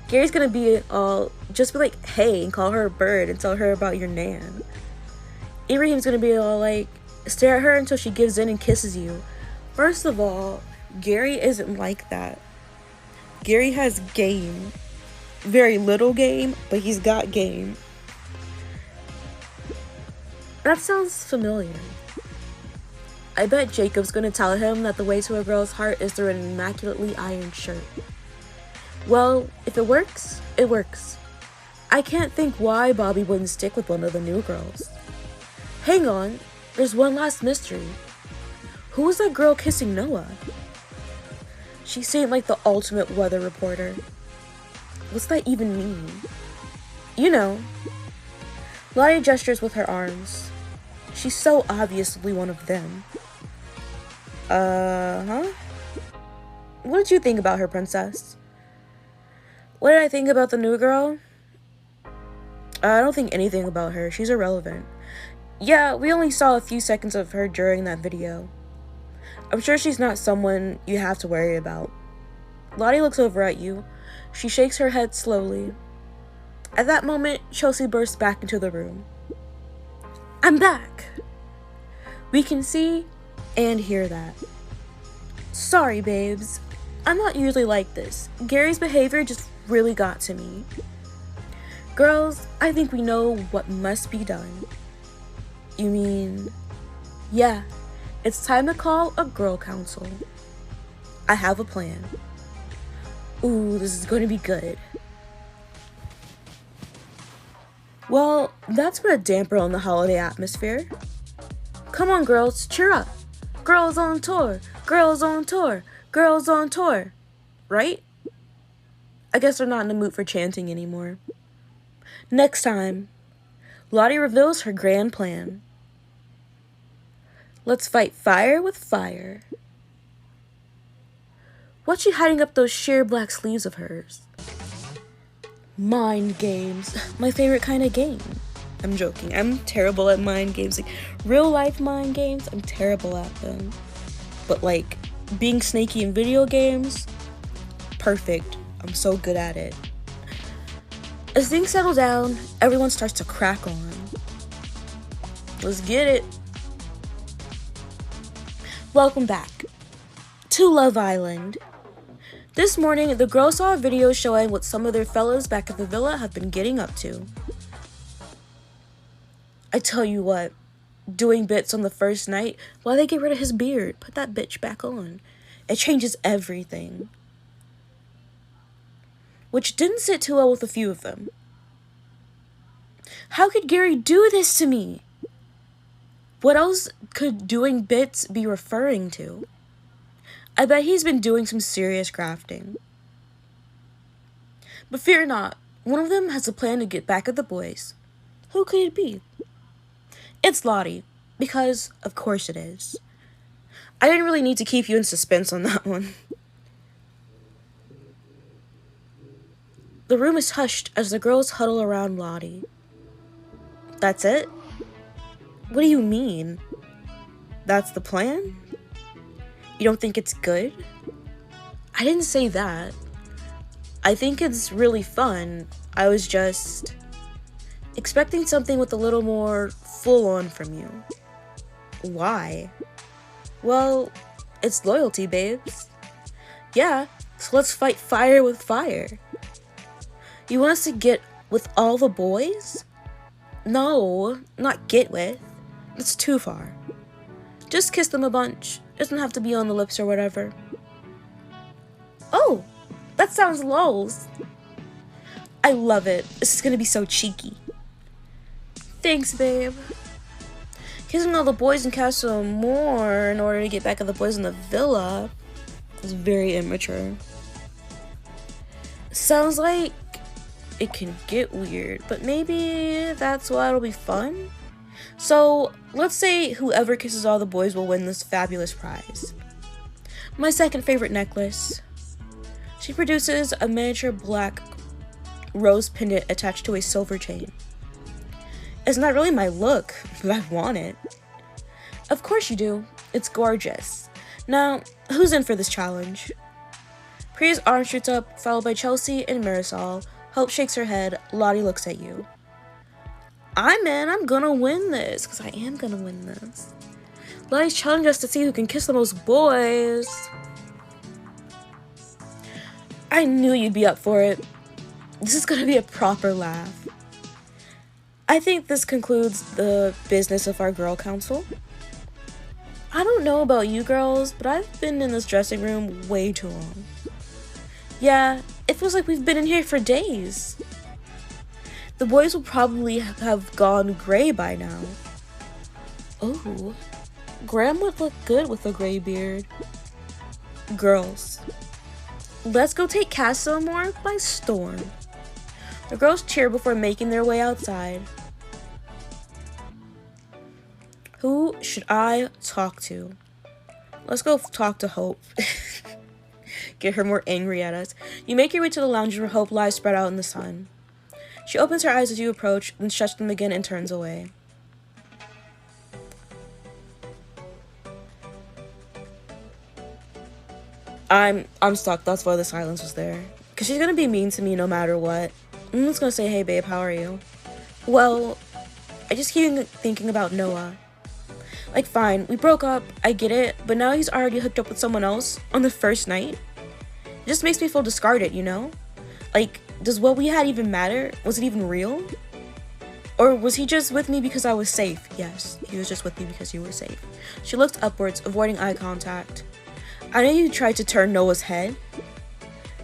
Gary's gonna be all, just be like, hey, and call her a bird and tell her about your nan. Ibrahim's gonna be all like, stare at her until she gives in and kisses you. First of all, Gary isn't like that. Gary has game. Very little game, but he's got game. That sounds familiar. I bet Jacob's gonna tell him that the way to a girl's heart is through an immaculately ironed shirt. Well, if it works, it works. I can't think why Bobby wouldn't stick with one of the new girls. Hang on, there's one last mystery. Who was that girl kissing Noah? She seemed like the ultimate weather reporter. What's that even mean? You know, Lottie gestures with her arms. She's so obviously one of them. Huh? What did you think about her, princess? What did I think about the new girl? I don't think anything about her. She's irrelevant. Yeah, we only saw a few seconds of her during that video. I'm sure she's not someone you have to worry about. Lottie looks over at you. She shakes her head slowly. At that moment, Chelsea bursts back into the room. I'm back! We can see and hear that. Sorry, babes. I'm not usually like this. Gary's behavior just really got to me. Girls, I think we know what must be done. You mean... Yeah, it's time to call a girl council. I have a plan. Ooh, this is going to be good. Well, that's put a damper on the holiday atmosphere. Come on, girls, cheer up. Girls on tour, girls on tour, girls on tour. Right? I guess they're not in the mood for chanting anymore. Next time, Lottie reveals her grand plan. Let's fight fire with fire. What's she hiding up those sheer black sleeves of hers? Mind games. My favorite kind of game. I'm joking. I'm terrible at mind games. Like, real life mind games, I'm terrible at them. But like, being snaky in video games, perfect. I'm so good at it. As things settle down, everyone starts to crack on. Let's get it. Welcome back to Love Island. This morning, the girls saw a video showing what some of their fellas back at the villa have been getting up to. I tell you what, doing bits on the first night, while they get rid of his beard, put that bitch back on. It changes everything. Which didn't sit too well with a few of them. How could Gary do this to me? What else could doing bits be referring to? I bet he's been doing some serious grafting. But fear not, one of them has a plan to get back at the boys. Who could it be? It's Lottie, because of course it is. I didn't really need to keep you in suspense on that one. The room is hushed as the girls huddle around Lottie. That's it? What do you mean? That's the plan? You don't think it's good? I didn't say that. I think it's really fun. I was just expecting something with a little more full on from you. Why? Well, it's loyalty, babes. Yeah, so let's fight fire with fire. You want us to get with all the boys? No, not get with. That's too far. Just kiss them a bunch. Doesn't have to be on the lips or whatever. Oh, that sounds lols. I love it. This is gonna be so cheeky. Thanks, babe. Kissing all the boys in Castle Moore in order to get back at the boys in the villa is very immature. Sounds like it can get weird, but maybe that's why it'll be fun? So, let's say whoever kisses all the boys will win this fabulous prize. My second favorite necklace. She produces a miniature black rose pendant attached to a silver chain. It's not really my look, but I want it. Of course you do. It's gorgeous. Now, who's in for this challenge? Priya's arm shoots up, followed by Chelsea and Marisol. Hope shakes her head. Lottie looks at you. I'm in. I'm gonna win this. Because I am gonna win this. Lottie's challenging us to see who can kiss the most boys. I knew you'd be up for it. This is gonna be a proper laugh. I think this concludes the business of our girl council. I don't know about you girls, but I've been in this dressing room way too long. Yeah, it feels like we've been in here for days. The boys will probably have gone gray by now. Oh, Graham would look good with a gray beard. Girls, let's go take Castle Moore by storm. The girls cheer before making their way outside. Who should I talk to? Let's go talk to Hope. Get her more angry at us. You make your way to the lounge where Hope lies spread out in the sun. She opens her eyes as you approach, then shuts them again and turns away. I'm stuck. That's why the silence was there. Cause she's gonna be mean to me no matter what. I'm just gonna say, hey babe, how are you? Well, I just keep thinking about Noah. Like, fine, we broke up, I get it, but now he's already hooked up with someone else on the first night. It just makes me feel discarded, you know? Like, does what we had even matter? Was it even real? Or was he just with me because I was safe? Yes, he was just with me because you were safe. She looked upwards, avoiding eye contact. I know you tried to turn Noah's head,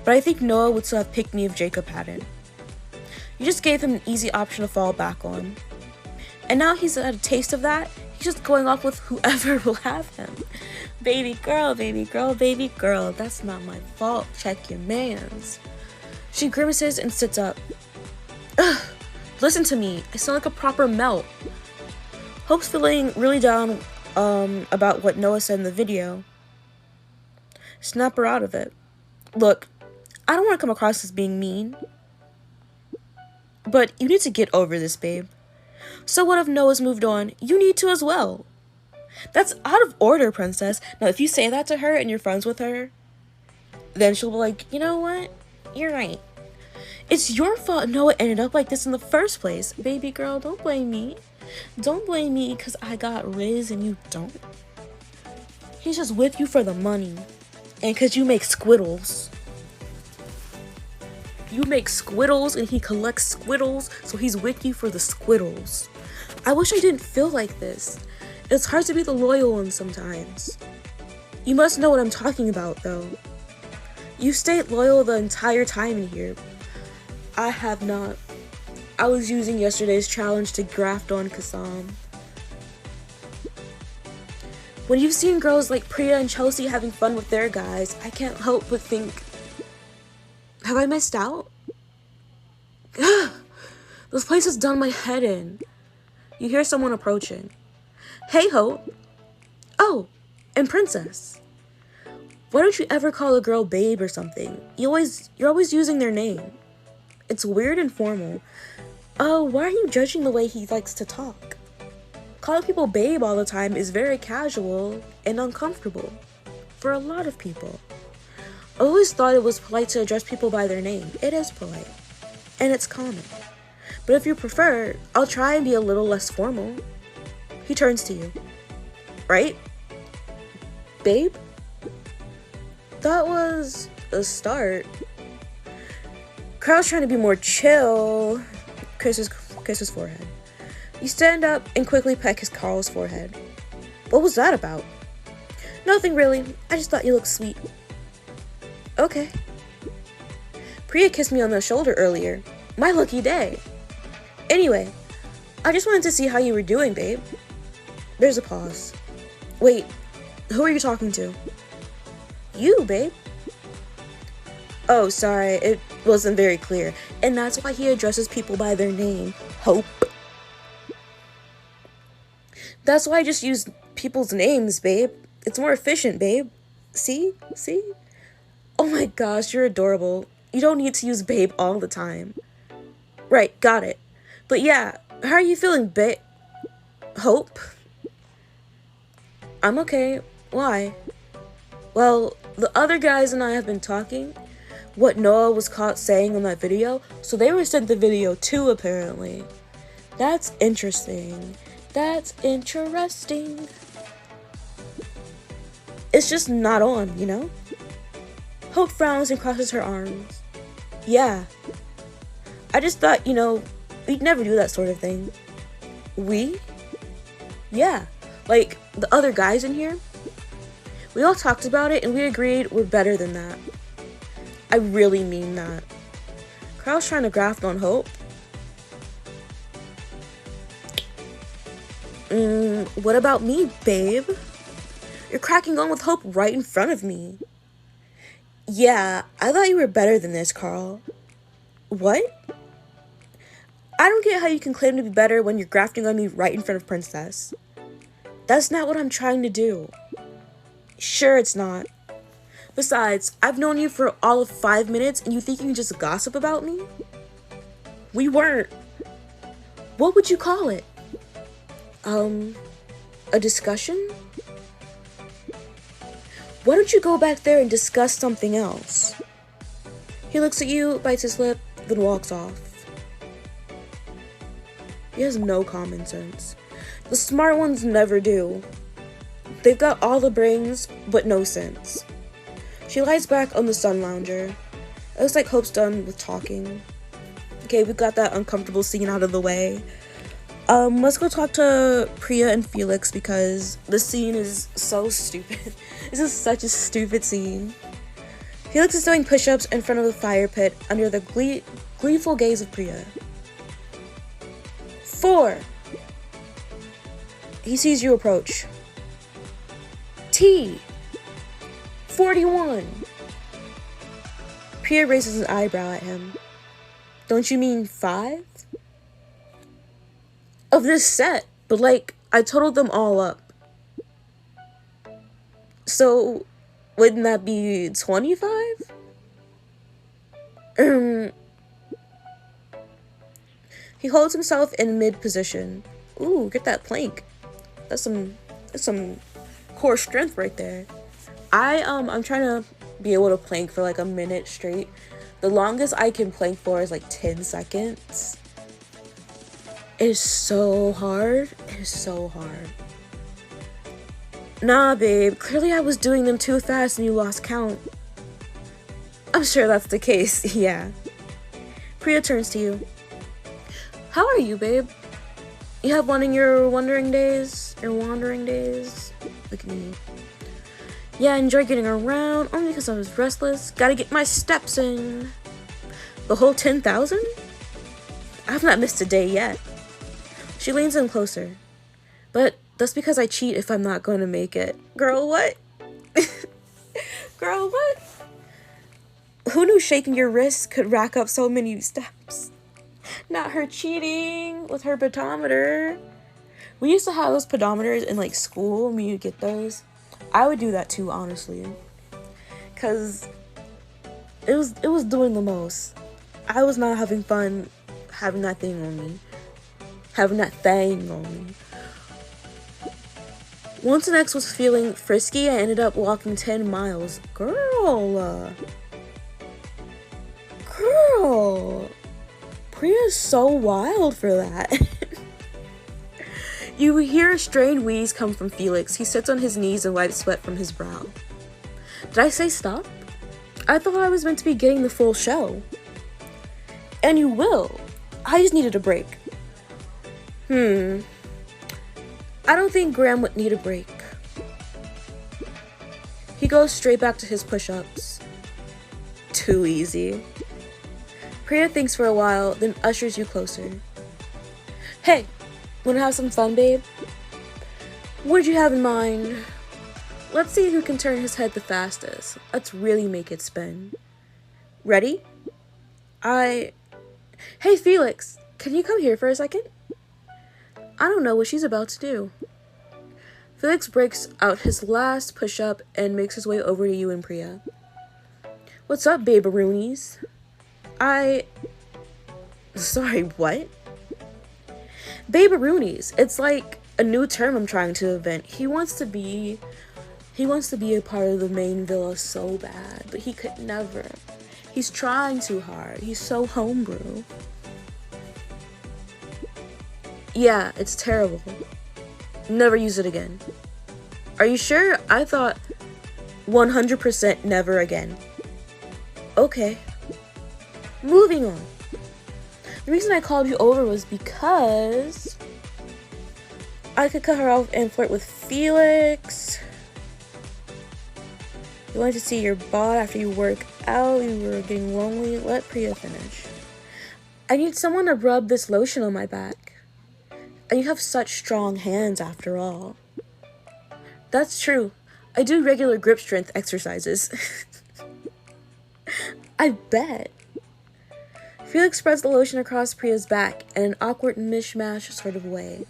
but I think Noah would still have picked me if Jacob hadn't. You just gave him an easy option to fall back on. And now he's had a taste of that, he's just going off with whoever will have him. Baby girl, baby girl, baby girl, that's not my fault, check your mans. She grimaces and sits up. Ugh, listen to me, I sound like a proper melt. Hope's feeling really down about what Noah said in the video. Snap her out of it. Look, I don't want to come across as being mean, but you need to get over this, babe. So what if Noah's moved on? You need to as well. That's out of order, princess. Now, if you say that to her and you're friends with her, then she'll be like, you know what? You're right. It's your fault Noah ended up like this in the first place. Baby girl, don't blame me. Don't blame me because I got Riz and you don't. He's just with you for the money. And because you make squiddles. You make squiddles and he collects squiddles, so he's with you for the squiddles. I wish I didn't feel like this. It's hard to be the loyal one sometimes. You must know what I'm talking about, though. You stayed loyal the entire time in here. I have not. I was using yesterday's challenge to graft on Kassam. When you've seen girls like Priya and Chelsea having fun with their guys, I can't help but think, have I missed out? This place has done my head in. You hear someone approaching. Hey, Hope. Oh, and Princess. Why don't you ever call a girl babe or something? You're always using their name. It's weird and formal. Oh, why are you judging the way he likes to talk? Calling people babe all the time is very casual and uncomfortable for a lot of people. I always thought it was polite to address people by their name. It is polite. And it's common. But if you prefer, I'll try and be a little less formal. He turns to you. Right? Babe? That was a start. Carl's trying to be more chill. Kiss his forehead. You stand up and quickly peck his Carl's forehead. What was that about? Nothing really. I just thought you looked sweet. Okay. Priya kissed me on the shoulder earlier. My lucky day. Anyway, I just wanted to see how you were doing, babe. There's a pause. Wait, who are you talking to? You, babe. Oh, sorry, it wasn't very clear. And that's why he addresses people by their name. Hope. That's why I just use people's names, babe. It's more efficient, babe. See? See? Oh my gosh, you're adorable. You don't need to use babe all the time. Right, got it. But yeah, how are you feeling, babe? Hope? I'm okay. Why? Well, the other guys and I have been talking. What Noah was caught saying on that video, so they were sent the video too, apparently. That's interesting. That's interesting. It's just not on, you know? Hope frowns and crosses her arms. Yeah. I just thought, you know, we'd never do that sort of thing. We? Yeah. Like, the other guys in here. We all talked about it and we agreed we're better than that. I really mean that. Carl's trying to graft on Hope. What about me, babe? You're cracking on with Hope right in front of me. Yeah, I thought you were better than this, Carl. What? I don't get how you can claim to be better when you're grafting on me right in front of Princess. That's not what I'm trying to do. Sure, it's not. Besides, I've known you for all of 5 minutes and you think you can just gossip about me? We weren't. What would you call it? A discussion? Why don't you go back there and discuss something else? He looks at you, bites his lip, then walks off. He has no common sense. The smart ones never do. They've got all the brains, but no sense. She lies back on the sun lounger. It looks like Hope's done with talking. Okay, we got that uncomfortable scene out of the way. Let's go talk to Priya and Felix because this scene is so stupid. This is such a stupid scene. Felix is doing push-ups in front of the fire pit under the gleeful gaze of Priya. 4. He sees you approach. T. 41. Priya raises an eyebrow at him. Don't you mean 5? Of this set, but like, I totaled them all up. So, wouldn't that be 25? He holds himself in mid-position. Ooh, get that plank. That's some core strength right there. I'm trying to be able to plank for like a minute straight. The longest I can plank for is like 10 seconds. It is so hard. It is so hard. Nah, babe. Clearly I was doing them too fast and you lost count. I'm sure that's the case, yeah. Priya turns to you. How are you, babe? You have one in your wandering days? Look at me. Yeah, I enjoy getting around, only because I was restless. Gotta get my steps in. The whole 10,000? I've not missed a day yet. She leans in closer. But that's because I cheat if I'm not going to make it. Girl, what? Girl, what? Who knew shaking your wrist could rack up so many steps? Not her cheating with her pedometer. We used to have those pedometers in like school when you get those. I would do that too, honestly. Cause it was doing the most. I was not having fun having that thing on me. Having that thing on me. Once an ex was feeling frisky, I ended up walking 10 miles. Girl. Priya's so wild for that. You hear a strained wheeze come from Felix. He sits on his knees and wipes sweat from his brow. Did I say stop? I thought I was meant to be getting the full show. And you will. I just needed a break. I don't think Graham would need a break. He goes straight back to his push-ups. Too easy. Priya thinks for a while, then ushers you closer. Hey, wanna have some fun, babe? What did you have in mind? Let's see who can turn his head the fastest. Let's really make it spin. Ready? Hey, Felix, can you come here for a second? I don't know what she's about to do. Felix breaks out his last push-up and makes his way over to you and Priya. What's up, babe-a-roonies? Sorry, what? Babe-a-roonies. It's like a new term I'm trying to invent. He wants to be a part of the main villa so bad, but he could never. He's trying too hard. He's so homebrew. Yeah, it's terrible. Never use it again. Are you sure? I thought 100% never again. Okay. Moving on. The reason I called you over was because I could cut her off and flirt with Felix. You wanted to see your bod after you work out. You were getting lonely. Let Priya finish. I need someone to rub this lotion on my back. And you have such strong hands after all. That's true. I do regular grip strength exercises. I bet. Felix spreads the lotion across Priya's back in an awkward mishmash sort of way.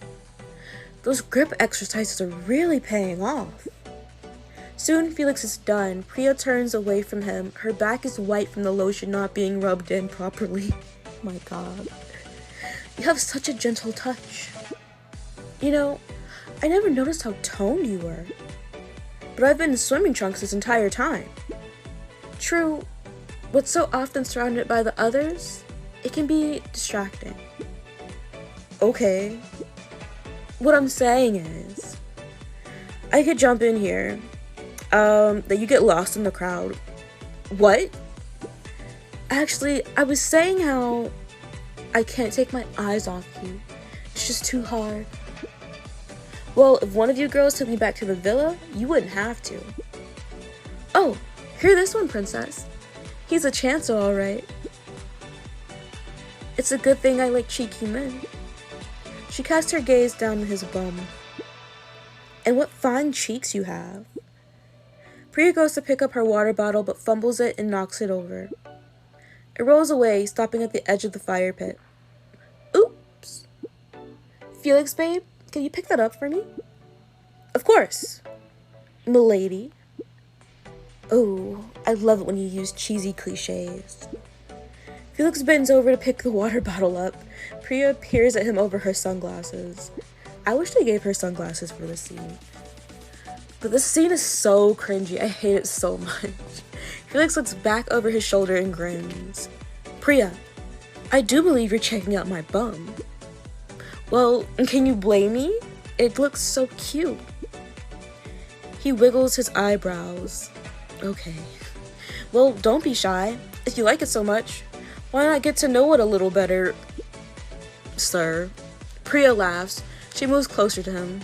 Those grip exercises are really paying off. Soon Felix is done. Priya turns away from him. Her back is white from the lotion not being rubbed in properly. My God. You have such a gentle touch. You know, I never noticed how toned you were. but I've been in swimming trunks this entire time. True, but so often surrounded by the others, it can be distracting. Okay. What I'm saying is, I could jump in here, that you get lost in the crowd. What? Actually, I was saying how I can't take my eyes off you. It's just too hard. Well, if one of you girls took me back to the villa, you wouldn't have to. Oh, hear this one, princess. He's a chancer, all right. It's a good thing I like cheeky men. She cast her gaze down his bum. And what fine cheeks you have. Priya goes to pick up her water bottle but fumbles it and knocks it over. It rolls away, stopping at the edge of the fire pit. Oops. Felix, babe, can you pick that up for me? Of course. Milady. Oh, I love it when you use cheesy cliches. Felix bends over to pick the water bottle up. Priya peers at him over her sunglasses. I wish they gave her sunglasses for this scene. But this scene is so cringy. I hate it so much. Felix looks back over his shoulder and grins. Priya, I do believe you're checking out my bum. Well, can you blame me? It looks so cute. He wiggles his eyebrows. Okay. Well, don't be shy. If you like it so much, why not get to know it a little better, sir? Priya laughs. She moves closer to him.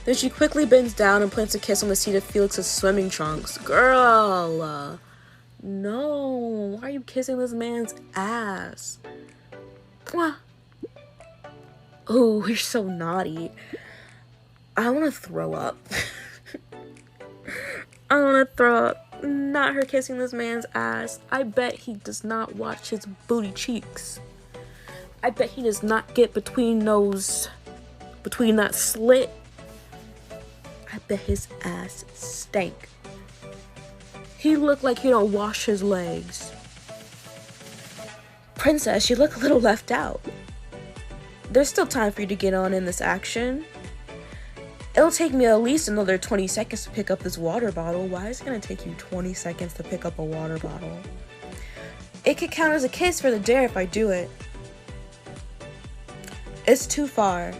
Then she quickly bends down and plants a kiss on the seat of Felix's swimming trunks. Girl! No, why are you kissing this man's ass? Mwah. Oh, you're so naughty. I want to throw up. I want to throw up. Not her kissing this man's ass. I bet he does not watch his booty cheeks. I bet he does not get between that slit. I bet his ass stank. He looked like he don't wash his legs. Princess, you look a little left out. There's still time for you to get on in this action. It'll take me at least another 20 seconds to pick up this water bottle. Why is it gonna take you 20 seconds to pick up a water bottle? It could count as a kiss for the dare if I do it. It's too far.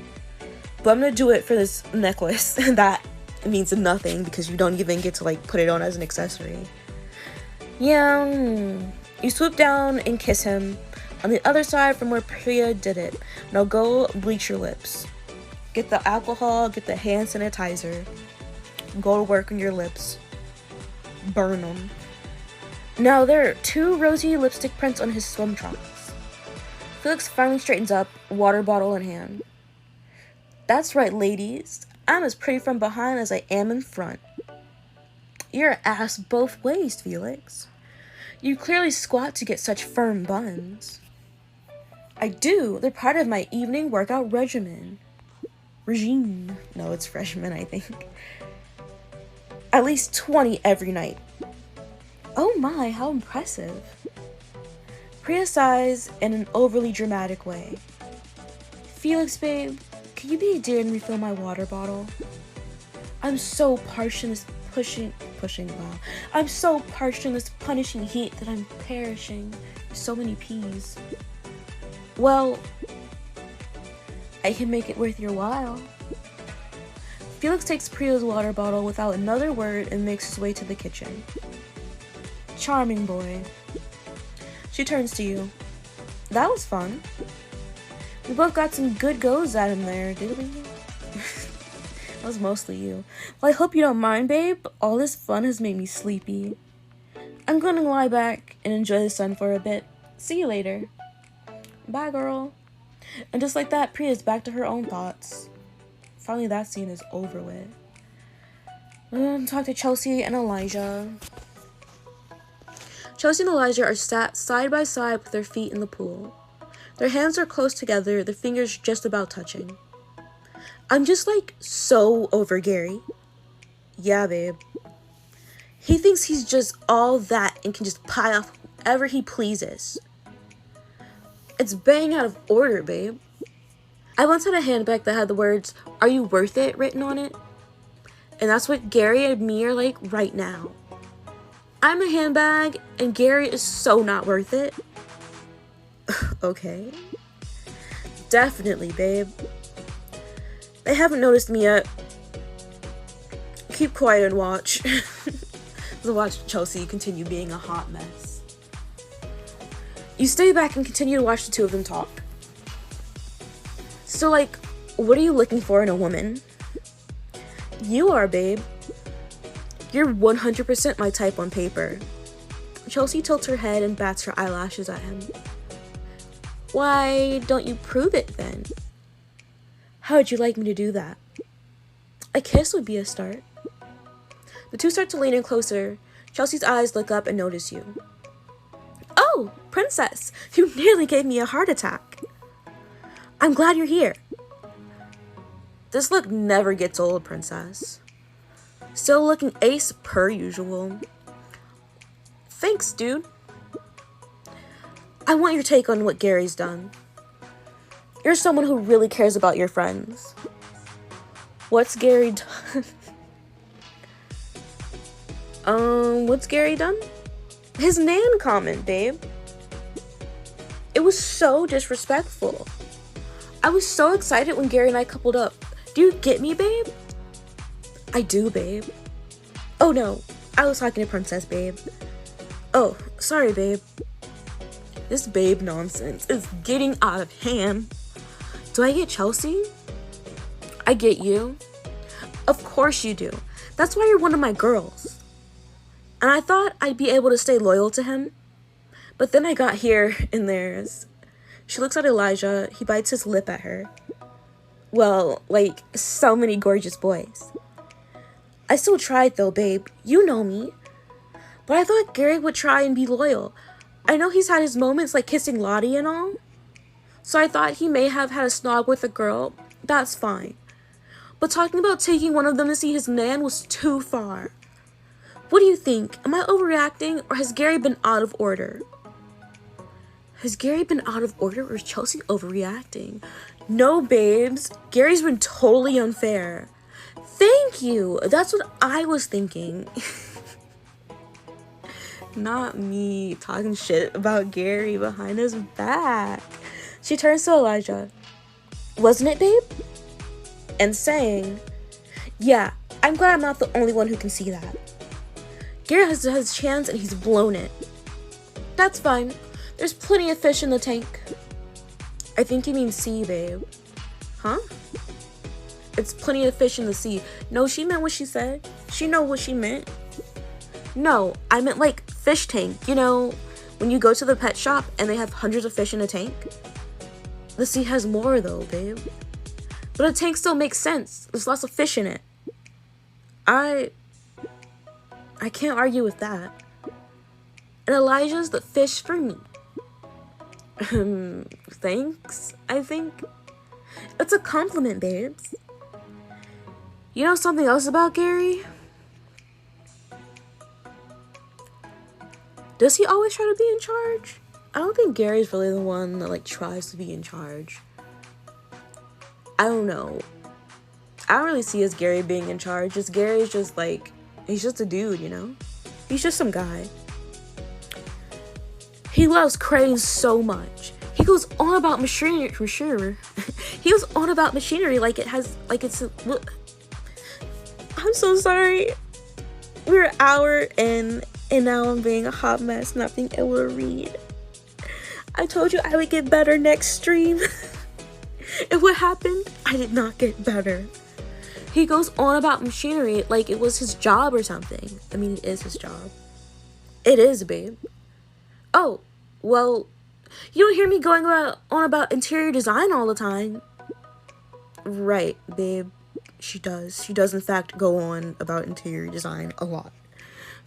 But I'm gonna do it for this necklace. That means nothing because you don't even get to like put it on as an accessory. Yeah. You swoop down and kiss him on the other side from where Priya did it. Now go bleach your lips. Get the alcohol, get the hand sanitizer. Go to work on your lips. Burn them. Now there are 2 rosy lipstick prints on his swim trunks. Felix finally straightens up, water bottle in hand. That's right, ladies. I'm as pretty from behind as I am in front. You're ass both ways, Felix. You clearly squat to get such firm buns. I do. They're part of my evening workout regimen. Regime. No, it's regimen, I think. At least 20 every night. Oh my, how impressive. Priya sighs in an overly dramatic way. Felix, babe, can you be a dear and refill my water bottle? I'm so parched in this I'm so parched in this punishing heat that I'm perishing. So many peas. Well, I can make it worth your while. Felix takes Priya's water bottle without another word and makes his way to the kitchen. Charming boy. She turns to you. That was fun. We both got some good goes at him there, didn't we? That was mostly you. Well, I hope you don't mind, babe. All this fun has made me sleepy. I'm going to lie back and enjoy the sun for a bit. See you later. Bye, girl. And just like that, Priya's back to her own thoughts. Finally, that scene is over with. Talk to Chelsea and Elijah. Chelsea and Elijah are sat side by side with their feet in the pool. Their hands are close together, their fingers just about touching. I'm just like so over Gary. Yeah, babe. He thinks he's just all that and can just pie off whoever he pleases. It's bang out of order, babe. I once had a handbag that had the words, "Are you worth it?" written on it. And that's what Gary and me are like right now. I'm a handbag, and Gary is so not worth it. Okay. Definitely, babe. They haven't noticed me yet. Keep quiet and watch. Watch Chelsea continue being a hot mess. You stay back and continue to watch the two of them talk. So, like, what are you looking for in a woman? You are, babe. You're 100% my type on paper. Chelsea tilts her head and bats her eyelashes at him. Why don't you prove it then? How would you like me to do that? A kiss would be a start. The two start to lean in closer. Chelsea's eyes look up and notice you. Oh, princess, you nearly gave me a heart attack. I'm glad you're here. This look never gets old, princess. Still looking ace per usual. Thanks, dude. I want your take on what Gary's done. You're someone who really cares about your friends. What's Gary done? What's Gary done? His Nan comment, babe. It was so disrespectful. I was so excited when Gary and I coupled up. Do you get me, babe? I do, babe. Oh no, I was talking to Princess, babe. Oh, sorry, babe. This babe nonsense is getting out of hand. Do I get Chelsea? I get you. Of course you do. That's why you're one of my girls. And I thought I'd be able to stay loyal to him. But then I got here and there's... She looks at Elijah. He bites his lip at her. Well, like so many gorgeous boys. I still tried though, babe. You know me. But I thought Gary would try and be loyal. I know he's had his moments like kissing Lottie and all. So I thought he may have had a snog with a girl. That's fine. But talking about taking one of them to see his Nan was too far. What do you think? Am I overreacting or has Gary been out of order? Has Gary been out of order or is Chelsea overreacting? No, babes. Gary's been totally unfair. Thank you. That's what I was thinking. Not me talking shit about Gary behind his back. She turns to Elijah. Wasn't it, babe? And saying, yeah, I'm glad I'm not the only one who can see that. Gary has his chance and he's blown it. That's fine. There's plenty of fish in the tank. I think you mean sea, babe. Huh? It's plenty of fish in the sea. No, she meant what she said. She know what she meant. No, I meant like fish tank. You know, when you go to the pet shop and they have hundreds of fish in a tank? The sea has more though, babe. But a tank still makes sense. There's lots of fish in it. I can't argue with that. And Elijah's the fish for me. Thanks, I think. It's a compliment, babes. You know something else about Gary? Does he always try to be in charge? I don't think Gary's really the one that like tries to be in charge. I don't know. I don't really see as Gary being in charge. Just Gary's just like, he's just a dude, you know? He's just some guy. He loves cranes so much. He goes on about machinery for sure. He goes on about machinery like it has, like it's. I'm so sorry. We're an hour in, and now I'm being a hot mess, not being able to read. I told you I would get better next stream. And what happened? I did not get better. He goes on about machinery like it was his job or something. I mean, it is his job. It is, babe. Oh, well, you don't hear me going on about interior design all the time. Right, babe. She does. She does, in fact, go on about interior design a lot.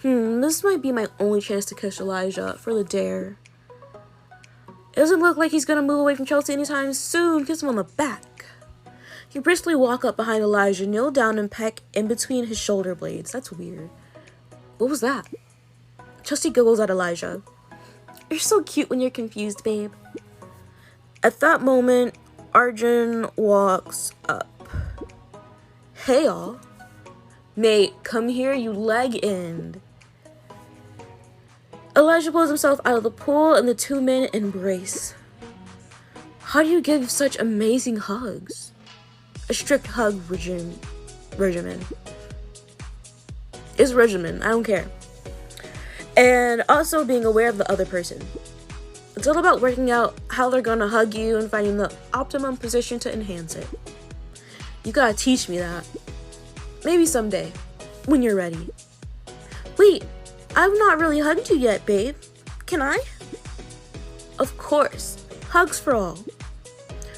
This might be my only chance to kiss Elijah for the dare. It doesn't look like he's gonna move away from Chelsea anytime soon. Kiss him on the back. You briskly walk up behind Elijah, kneel down and peck in between his shoulder blades. That's weird. What was that? Chelsea giggles at Elijah. You're so cute when you're confused, babe. At that moment, Arjun walks up. Hey, y'all. Mate, come here, you leg end. Elijah pulls himself out of the pool and the 2-minute embrace. How do you give such amazing hugs? A strict hug regimen. It's regimen, I don't care. And also being aware of the other person. It's all about working out how they're gonna hug you and finding the optimum position to enhance it. You gotta teach me that. Maybe someday, when you're ready. Wait, I've not really hugged you yet, babe. Can I? Of course. Hugs for all.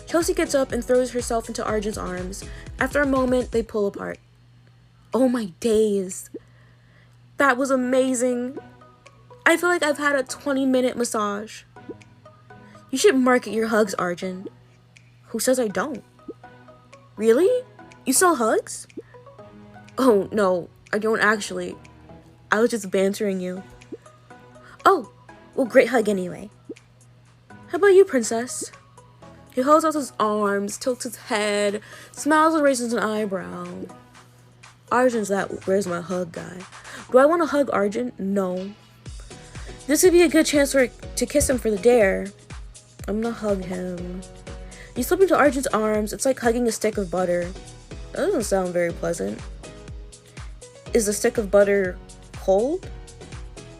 Chelsea gets up and throws herself into Arjun's arms. After a moment, they pull apart. Oh my days. That was amazing. I feel like I've had a 20-minute massage. You should market your hugs, Arjun. Who says I don't? Really? You sell hugs? Oh, no, I don't actually. I was just bantering you. Oh, well, great hug anyway. How about you, princess? He holds out his arms, tilts his head, smiles and raises an eyebrow. Arjun's that where's my hug guy. Do I want to hug Arjun? No. This would be a good chance to kiss him for the dare. I'm gonna hug him. You slip into Arjun's arms. It's like hugging a stick of butter. That doesn't sound very pleasant. Is the stick of butter cold?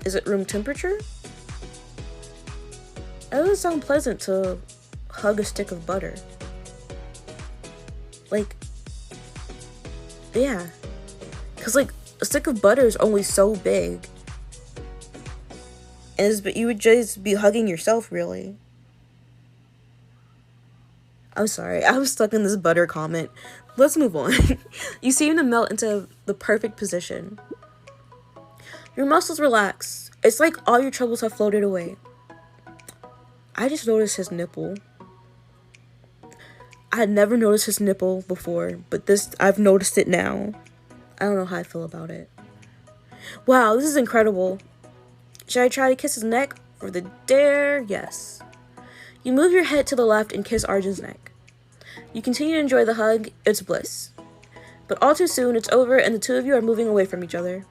Is it room temperature? That doesn't sound pleasant to hug a stick of butter. Like, yeah. Because, like, a stick of butter is only so big. But you would just be hugging yourself, really. I'm sorry, I was stuck in this butter comment. Let's move on. You seem to melt into the perfect position. Your muscles relax. It's like all your troubles have floated away. I just noticed his nipple. I had never noticed his nipple before, but I've noticed it now. I don't know how I feel about it. Wow, this is incredible. Should I try to kiss his neck for the dare? Yes. You move your head to the left and kiss Arjun's neck. You continue to enjoy the hug. It's bliss. But all too soon, it's over and the two of you are moving away from each other.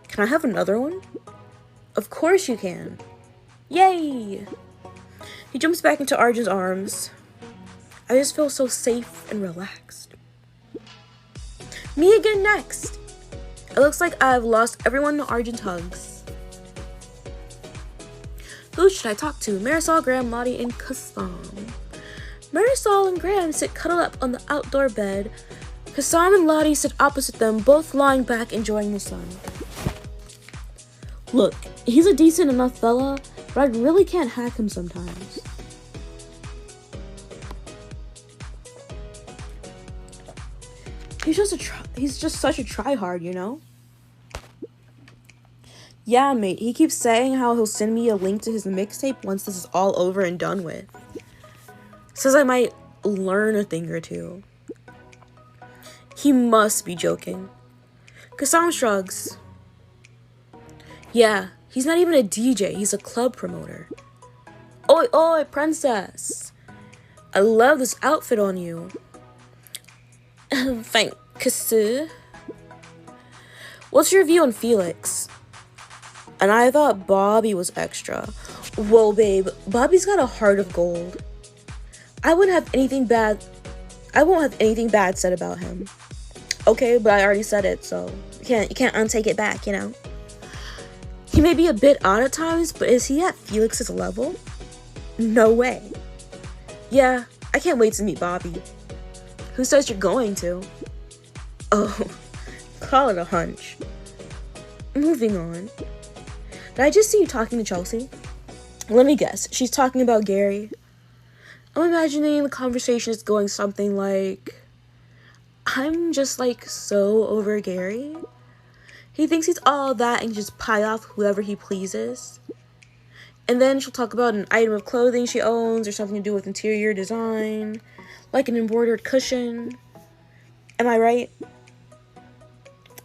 Can I have another one? Of course you can. Yay! He jumps back into Arjun's arms. I just feel so safe and relaxed. Me again next! It looks like I've lost everyone to Arjun's hugs. Who should I talk to? Marisol, Graham, Lottie, and Kassam. Marisol and Graham sit cuddled up on the outdoor bed. Kassam and Lottie sit opposite them, both lying back enjoying the sun. Look, he's a decent enough fella, but I really can't hack him sometimes. He's just such a tryhard, you know? Yeah, mate, he keeps saying how he'll send me a link to his mixtape once this is all over and done with. Says I might learn a thing or two. He must be joking. Kassam shrugs. Yeah, he's not even a DJ, he's a club promoter. Oi, oi, princess. I love this outfit on you. Thanks. What's your view on Felix? And I thought Bobby was extra. Whoa, babe, Bobby's got a heart of gold. I won't have anything bad said about him. Okay, but I already said it, so you can't untake it back, you know? He may be a bit odd at times, but is he at Felix's level? No way. Yeah, I can't wait to meet Bobby. Who says you're going to? Oh, call it a hunch. Moving on. Did I just see you talking to Chelsea? Let me guess. She's talking about Gary. I'm imagining the conversation is going something like, I'm just like so over Gary. He thinks he's all that and can just pie off whoever he pleases. And then she'll talk about an item of clothing she owns or something to do with interior design, like an embroidered cushion. Am I right?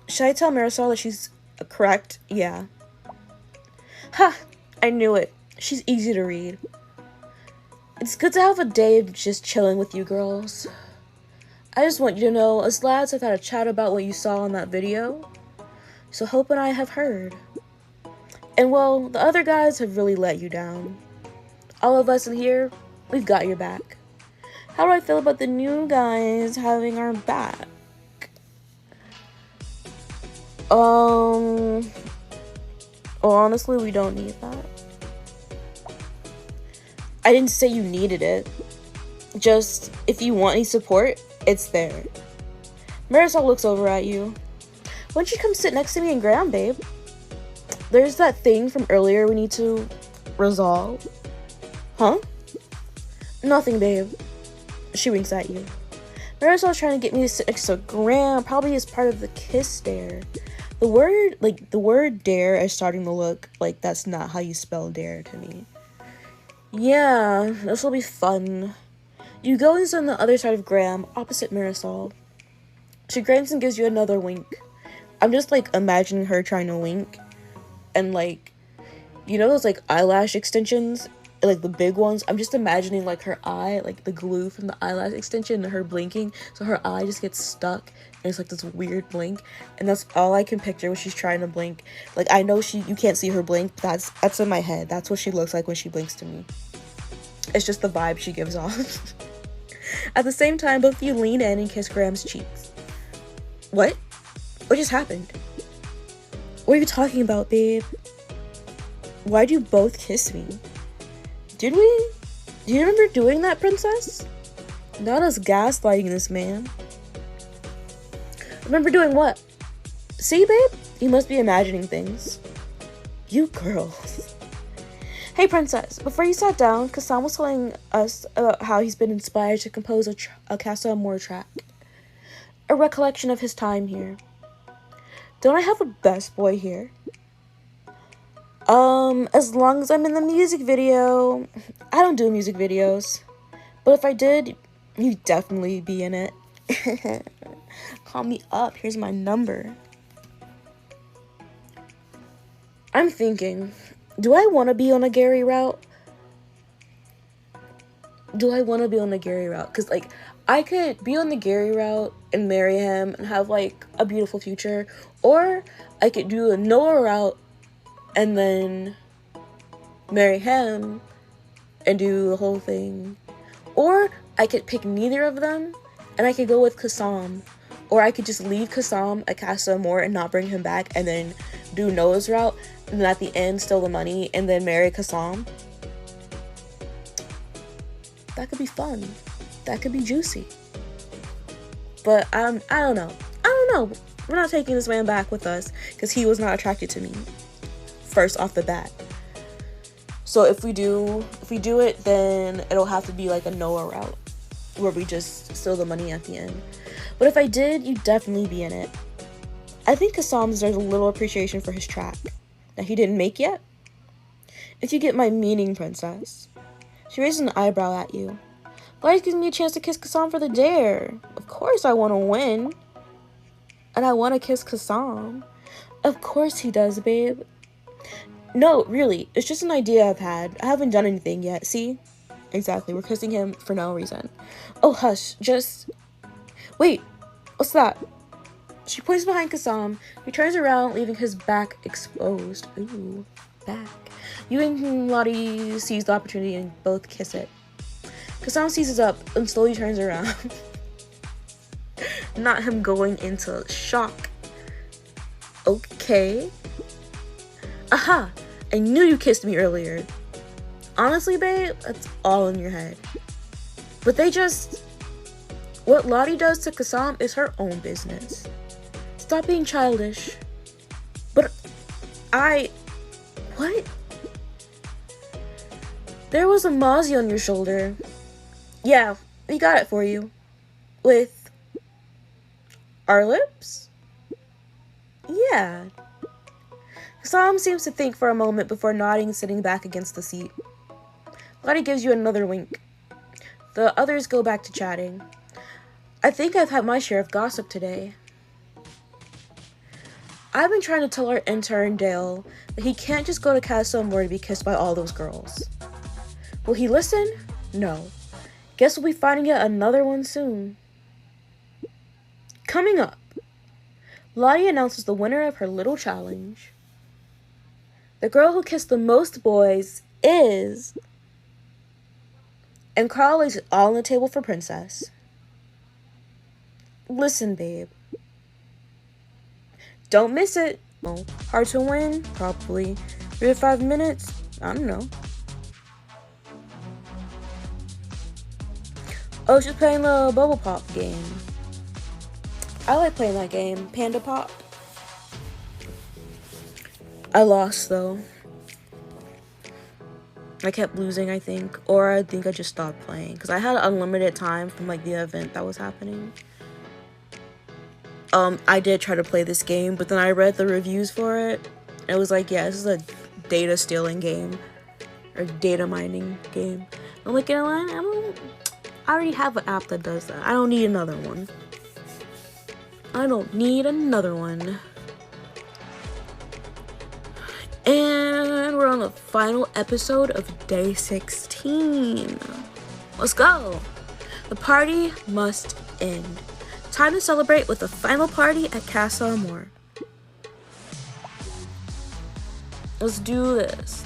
Should I tell Marisol that she's correct? Yeah. Ha! I knew it. She's easy to read. It's good to have a day of just chilling with you girls. I just want you to know, us lads have had a chat about what you saw in that video, so Hope and I have heard. And well, the other guys have really let you down. All of us in here, we've got your back. How do I feel about the new guys having our back? Well, honestly, we don't need that. I didn't say you needed it. Just, if you want any support, it's there. Marisol looks over at you. Why don't you come sit next to me and Graham, babe? There's that thing from earlier we need to resolve. Huh? Nothing, babe. She winks at you. Marisol's trying to get me to sit next to Graham, probably as part of the kiss dare. The word dare is starting to look like that's not how you spell dare to me. Yeah, this will be fun. You go and sit on the other side of Graham, opposite Marisol. She grins and gives you another wink. I'm just, imagining her trying to wink. And, you know those, eyelash extensions? The big ones? I'm just imagining, her eye, the glue from the eyelash extension and her blinking. So her eye just gets stuck. And it's, this weird blink. And that's all I can picture when she's trying to blink. I know you can't see her blink. But that's in my head. That's what she looks like when she blinks to me. It's just the vibe she gives off. At the same time, both of you lean in and kiss Graham's cheeks. What? What just happened? What are you talking about, babe? Why'd you both kiss me? Did we? Do you remember doing that, princess? Not us gaslighting this man. Remember doing what? See, babe? You must be imagining things. You girls. Hey, princess, before you sat down, Kassan was telling us about how he's been inspired to compose a Casa Amor track. A recollection of his time here. Don't I have a best boy here? As long as I'm in the music video. I don't do music videos. But if I did, you'd definitely be in it. Call me up. Here's my number. I'm thinking, do I want to be on a Gary route? Because, I could be on the Gary route and marry him and have, a beautiful future. Or I could do a Noah route and then marry him and do the whole thing. Or I could pick neither of them and I could go with Kassam. Or I could just leave Kassam at Casa Amor and not bring him back and then do Noah's route and then at the end steal the money and then marry Kassam. That could be fun. That could be juicy. But I don't know. We're not taking this man back with us because he was not attracted to me first off the bat. So if we do it, then it'll have to be a Noah route where we just steal the money at the end. But if I did, you'd definitely be in it. I think Kassam deserves a little appreciation for his track that he didn't make yet. If you get my meaning, princess. She raises an eyebrow at you. Glad gives me a chance to kiss Kassam for the dare. Of course I want to win. And I want to kiss Kassam. Of course he does, babe. No, really, it's just an idea I've had. I haven't done anything yet, see? Exactly, we're kissing him for no reason. Oh, hush, just... Wait, what's that? She points behind Kassam. He turns around, leaving his back exposed. Ooh, back. You and Lottie seize the opportunity and both kiss it. Kassam seizes up and slowly turns around. Not him going into shock. Okay. Aha! I knew you kissed me earlier. Honestly, babe, that's all in your head. But what Lottie does to Kassam is her own business. Stop being childish. But what? There was a mozzie on your shoulder. Yeah, we got it for you. With our lips? Yeah. Kassam seems to think for a moment before nodding and sitting back against the seat. Lottie gives you another wink. The others go back to chatting. I think I've had my share of gossip today. I've been trying to tell our intern, Dale, that he can't just go to Casa Amor to be kissed by all those girls. Will he listen? No. Guess we'll be finding out another one soon. Coming up, Lottie announces the winner of her little challenge. The girl who kissed the most boys is... And Carl lays it all on the table for Princess. Listen, babe. Don't miss it. Oh, hard to win? Probably. 3 to 5 minutes? I don't know. Oh, she's playing the Bubble Pop game. I like playing that game. Panda Pop. I lost, though. I kept losing, I think. Or I think I just stopped playing. Because I had unlimited time from, like, the event that was happening. I did try to play this game, but then I read the reviews for it. And it was like, yeah, this is a data stealing game. Or data mining game. I'm like, you know what? I already have an app that does that. I don't need another one. I don't need another one. And we're on the final episode of day 16. Let's go. The party must end. Time to celebrate with the final party at Casa Amor. Let's do this.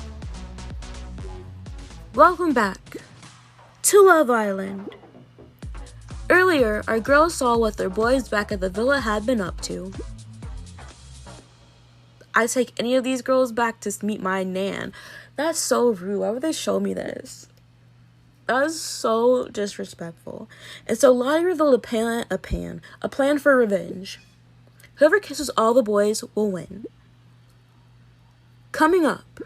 Welcome back to Love Island. Earlier, our girls saw what their boys back at the villa had been up to. I take any of these girls back to meet my nan. That's so rude. Why would they show me this? That is so disrespectful. And so Lottie revealed a plan for revenge. Whoever kisses all the boys will win. Coming up,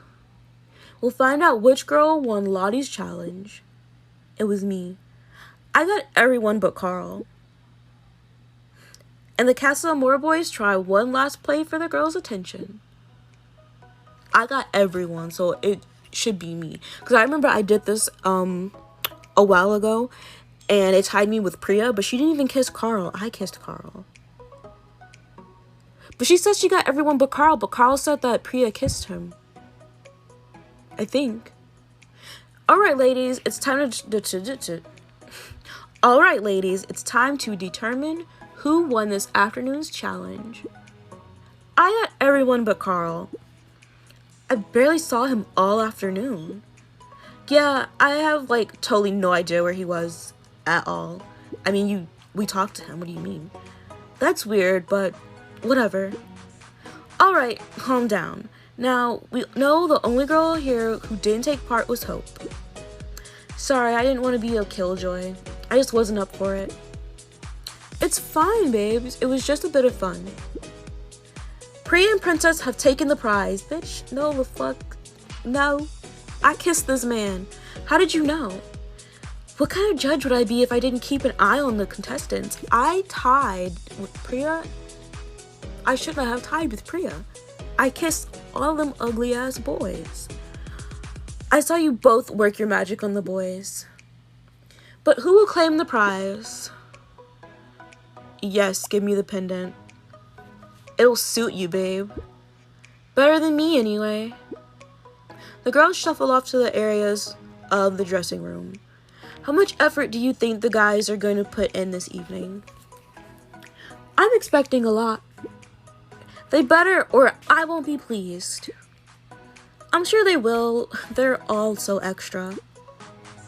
we'll find out which girl won Lottie's challenge. It was me. I got everyone but Carl. And the Casa Amor boys try one last play for the girls' attention. I got everyone, so it should be me. Because I remember I did this a while ago, and it tied me with Priya, but she didn't even kiss Carl. I kissed Carl. But she said she got everyone but Carl said that Priya kissed him. I think. Alright, ladies, it's time to... Alright, ladies, it's time to determine who won this afternoon's challenge. I got everyone but Carl. I barely saw him all afternoon. Yeah, I have, like, totally no idea where he was at all. I mean, we talked to him, what do you mean? That's weird, but whatever. Alright, calm down. Now, we know the only girl here who didn't take part was Hope. Sorry, I didn't want to be a killjoy. I just wasn't up for it. It's fine, babes. It was just a bit of fun. Priya and Princess have taken the prize. Bitch, no, the fuck. No. I kissed this man. How did you know? What kind of judge would I be if I didn't keep an eye on the contestants? I tied with Priya. I shouldn't have tied with Priya. I kissed all them ugly ass boys. I saw you both work your magic on the boys. But who will claim the prize? Yes, give me the pendant. It'll suit you, babe. Better than me, anyway. The girls shuffle off to the areas of the dressing room. How much effort do you think the guys are going to put in this evening? I'm expecting a lot. They better, or I won't be pleased. I'm sure they will. They're all so extra.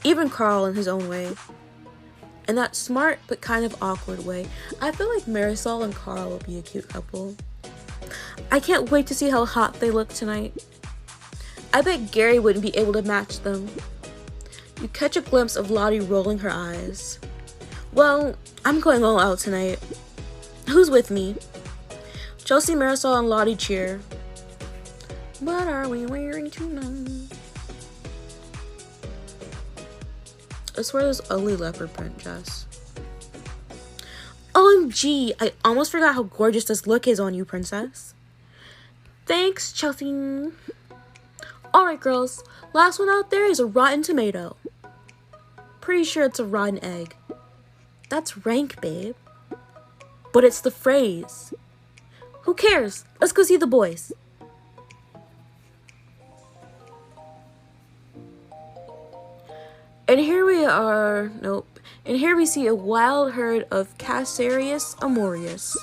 Even Carl in his own way. In that smart but kind of awkward way. I feel like Marisol and Carl will be a cute couple. I can't wait to see how hot they look tonight. I bet Gary wouldn't be able to match them. You catch a glimpse of Lottie rolling her eyes. Well, I'm going all out tonight. Who's with me? Chelsea, Marisol, and Lottie cheer. What are we wearing tonight? I swear this ugly leopard print dress. OMG! I almost forgot how gorgeous this look is on you, princess. Thanks, Chelsea. Alright, girls. Last one out there is a rotten tomato. Pretty sure it's a rotten egg. That's rank, babe. But it's the phrase. Who cares? Let's go see the boys. And here we are. Nope. And here we see a wild herd of Cassarius amorius,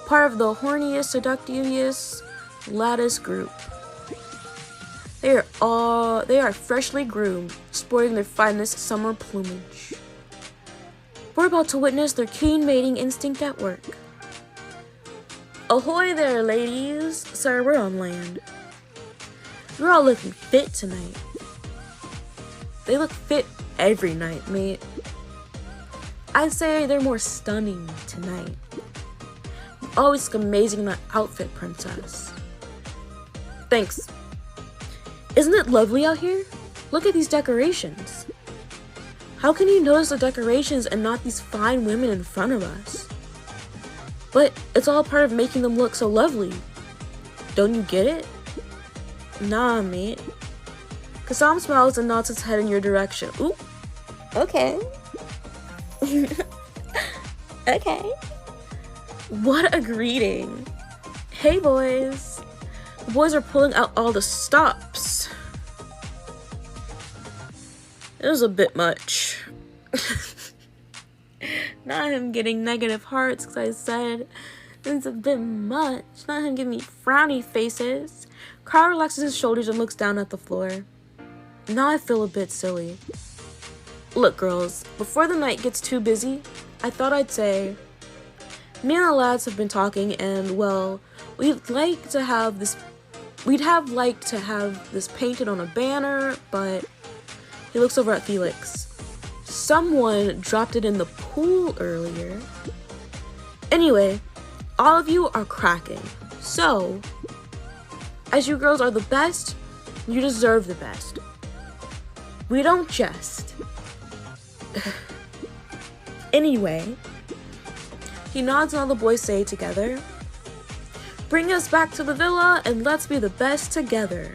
part of the Hornius seductivius lattice group. They are freshly groomed, sporting their finest summer plumage. We're about to witness their keen mating instinct at work. Ahoy there, ladies! Sir, we're on land. You're all looking fit tonight. They look fit every night, mate. I'd say they're more stunning tonight. You always look amazing in that outfit, princess. Thanks. Isn't it lovely out here? Look at these decorations. How can you notice the decorations and not these fine women in front of us? But it's all part of making them look so lovely. Don't you get it? Nah, mate. Kasam smiles and nods his head in your direction. Ooh. Okay. Okay. What a greeting. Hey, boys. The boys are pulling out all the stops. It was a bit much. Not him getting negative hearts because I said it's a bit much. Not him giving me frowny faces. Carl relaxes his shoulders and looks down at the floor. Now I feel a bit silly. Look, girls, before the night gets too busy, I thought I'd say, me and the lads have been talking and, well, we'd have liked to have this painted on a banner, but he looks over at Felix. Someone dropped it in the pool earlier. Anyway, all of you are cracking. So, as you girls are the best, you deserve the best. We don't jest. Anyway, he nods and all the boys say together, bring us back to the villa and let's be the best together.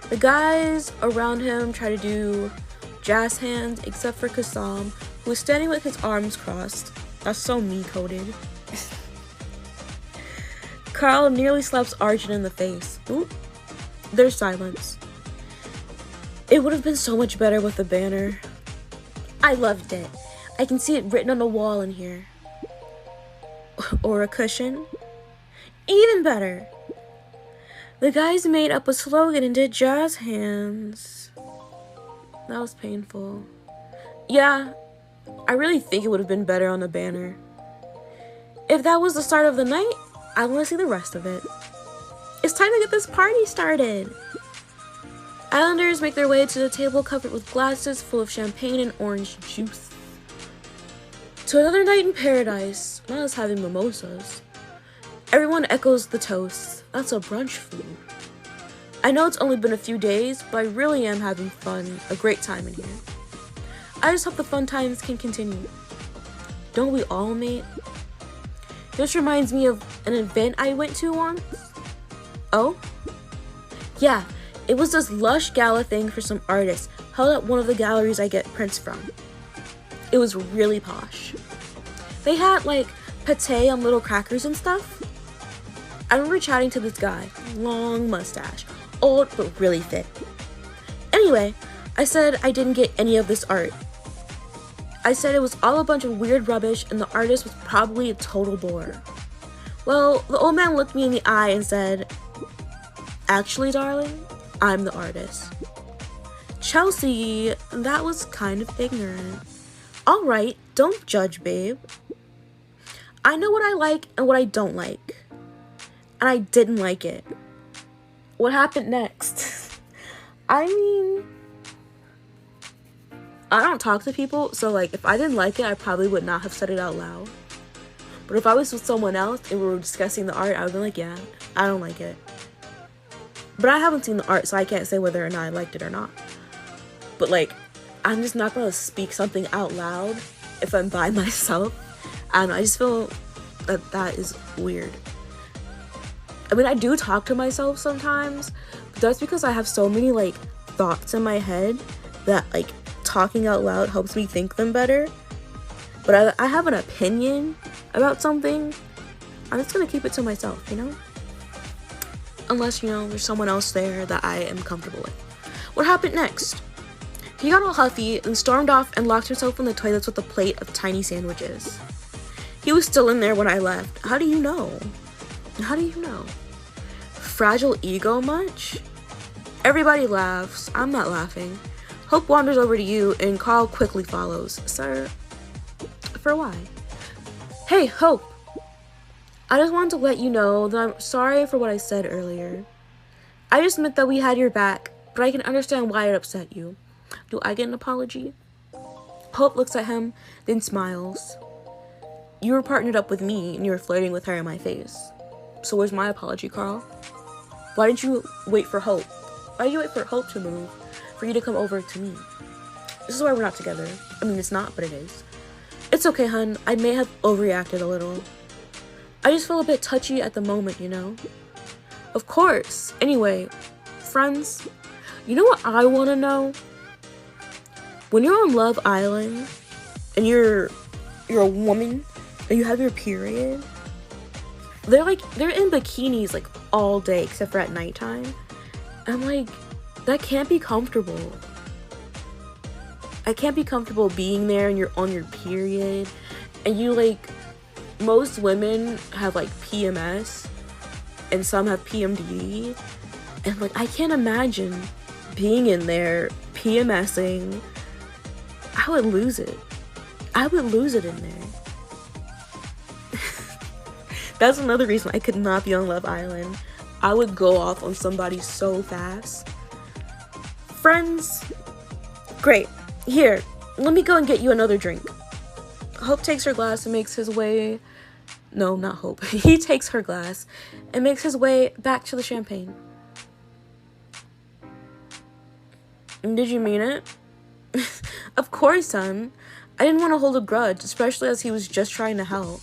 The guys around him try to do jazz hands except for Kasam, who is standing with his arms crossed. That's so me-coded. Carl nearly slaps Arjun in the face. Ooh. There's silence. It would have been so much better with the banner. I loved it. I can see it written on the wall in here. Or a cushion. Even better. The guys made up a slogan and did jazz hands. That was painful. Yeah, I really think it would have been better on the banner. If that was the start of the night, I want to see the rest of it. It's time to get this party started. Islanders make their way to the table covered with glasses full of champagne and orange juice. To another night in paradise, not us having mimosas. Everyone echoes the toast. That's a brunch food. I know it's only been a few days, but I really am having fun, a great time in here. I just hope the fun times can continue. Don't we all, mate? This reminds me of an event I went to once. Oh? Yeah, it was this lush gala thing for some artists held at one of the galleries I get prints from. It was really posh. They had like pate on little crackers and stuff. I remember chatting to this guy, long mustache, old but really fit. Anyway, I said I didn't get any of this art. I said it was all a bunch of weird rubbish and the artist was probably a total bore. Well, the old man looked me in the eye and said, actually, darling, I'm the artist. Chelsea, that was kind of ignorant. Alright, don't judge, babe. I know what I like and what I don't like. And I didn't like it. What happened next? I mean, I don't talk to people, so like if I didn't like it, I probably would not have said it out loud. But if I was with someone else and we were discussing the art, I would be like, yeah, I don't like it. But I haven't seen the art, so I can't say whether or not I liked it or not. But like, I'm just not gonna speak something out loud if I'm by myself. I don't know, I just feel that that is weird. I mean, I do talk to myself sometimes, but that's because I have so many like thoughts in my head that like talking out loud helps me think them better. But I have an opinion about something, I'm just gonna keep it to myself, you know? Unless, you know, there's someone else there that I am comfortable with. What happened next? He got all huffy and stormed off and locked himself in the toilets with a plate of tiny sandwiches. He was still in there when I left. How do you know? How do you know? Fragile ego much? Everybody laughs. I'm not laughing. Hope wanders over to you and Carl quickly follows. Sir, for why? Hey, Hope. I just wanted to let you know that I'm sorry for what I said earlier. I just meant that we had your back, but I can understand why it upset you. Do I get an apology? Hope looks at him, then smiles. You were partnered up with me and you were flirting with her in my face. So where's my apology, Carl? Why didn't you wait for Hope? Why did you wait for Hope to move for you to come over to me? This is why we're not together. I mean, it's not, but it is. It's okay, hun. I may have overreacted a little. I just feel a bit touchy at the moment, you know? Of course. Anyway, friends, you know what I want to know? When you're on Love Island and you're a woman and you have your period, they're in bikinis like all day except for at nighttime. I'm like, that can't be comfortable. I can't be comfortable being there and you're on your period and you like, most women have like PMS and some have PMDD, and like I can't imagine being in there PMSing. I would lose it. I would lose it in there. That's another reason I could not be on Love Island. I would go off on somebody so fast. Friends, great. Here, let me go and get you another drink. Hope takes her glass and makes his way... No, not Hope. He takes her glass and makes his way back to the champagne. Did you mean it? Of course, son. I didn't want to hold a grudge, especially as he was just trying to help.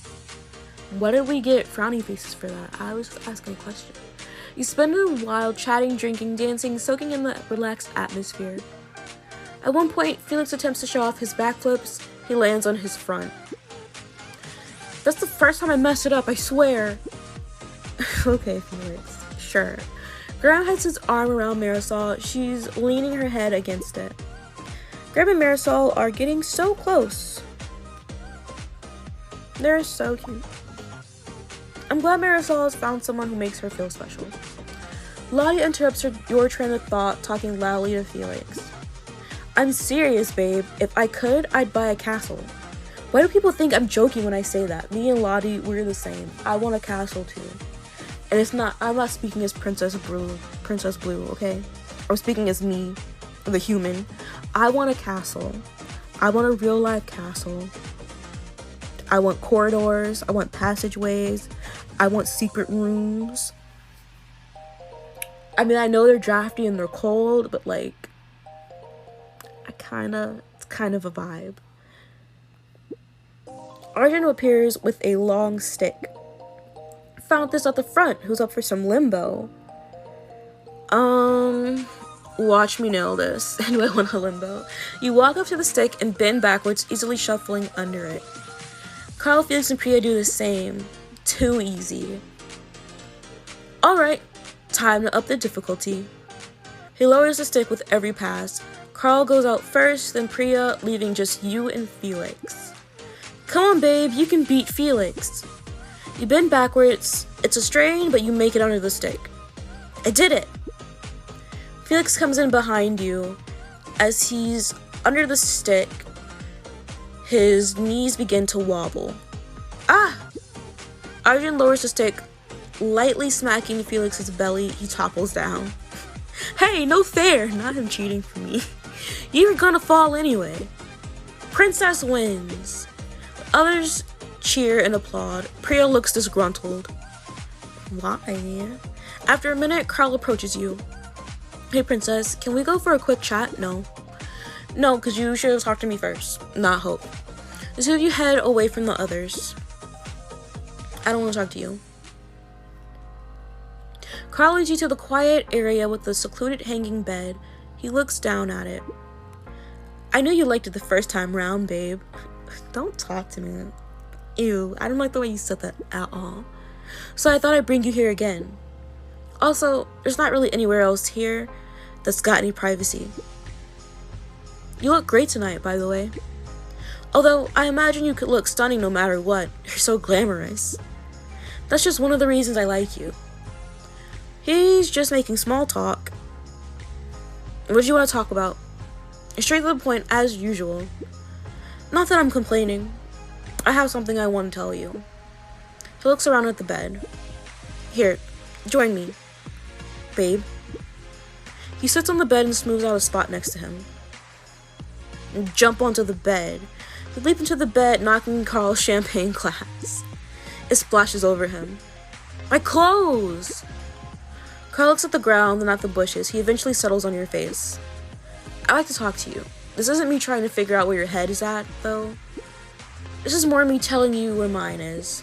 Why did we get frowny faces for that? I was just asking a question. You spend a while chatting, drinking, dancing, soaking in the relaxed atmosphere. At one point, Felix attempts to show off his backflips. He lands on his front. That's the first time I messed it up, I swear. Okay, Felix. Sure. Graham has his arm around Marisol. She's leaning her head against it. Graham and Marisol are getting so close. They're so cute. I'm glad Marisol has found someone who makes her feel special. Lottie interrupts your train of thought, talking loudly to Felix. I'm serious, babe. If I could, I'd buy a castle. Why do people think I'm joking when I say that? Me and Lottie, we're the same. I want a castle too. And I'm not speaking as Princess Blue, okay? I'm speaking as me, the human. I want a castle. I want a real life castle. I want corridors. I want passageways. I want secret rooms. I mean, I know they're drafty and they're cold, but like, it's kind of a vibe. Arjun appears with a long stick. Found this at the front. Who's up for some limbo? Watch me nail this. Do I want a limbo? You walk up to the stick and bend backwards, easily shuffling under it. Carl, Felix, and Priya do the same. Too easy. Alright, time to up the difficulty. He lowers the stick with every pass. Carl goes out first, then Priya, leaving just you and Felix. Come on, babe, you can beat Felix. You bend backwards. It's a strain, but you make it under the stick. I did it! Felix comes in behind you. As he's under the stick, his knees begin to wobble. Ah! Arjun lowers the stick, lightly smacking Felix's belly. He topples down. Hey, no fair! Not him cheating for me. You were gonna fall anyway. Princess wins. Others cheer and applaud. Priya looks disgruntled. Why? After a minute, Carl approaches you. Hey, Princess, can we go for a quick chat? No. No, because you should have talked to me first, not Hope. The two of you head away from the others. I don't want to talk to you. Carl leads you to the quiet area with the secluded hanging bed. He looks down at it. I knew you liked it the first time round, babe. Don't talk to me. Ew, I don't like the way you said that at all. So I thought I'd bring you here again. Also, there's not really anywhere else here that's got any privacy. You look great tonight, by the way. Although, I imagine you could look stunning no matter what. You're so glamorous. That's just one of the reasons I like you. He's just making small talk. What do you want to talk about? Straight to the point, as usual. Not that I'm complaining. I have something I want to tell you. He looks around at the bed. Here, join me. Babe. He sits on the bed and smooths out a spot next to him. And jump onto the bed. He leaps into the bed, knocking Carl's champagne glass. It splashes over him. My clothes! Carl looks at the ground and at the bushes. He eventually settles on your face. I'd like to talk to you. This isn't me trying to figure out where your head is at, though. This is more me telling you where mine is.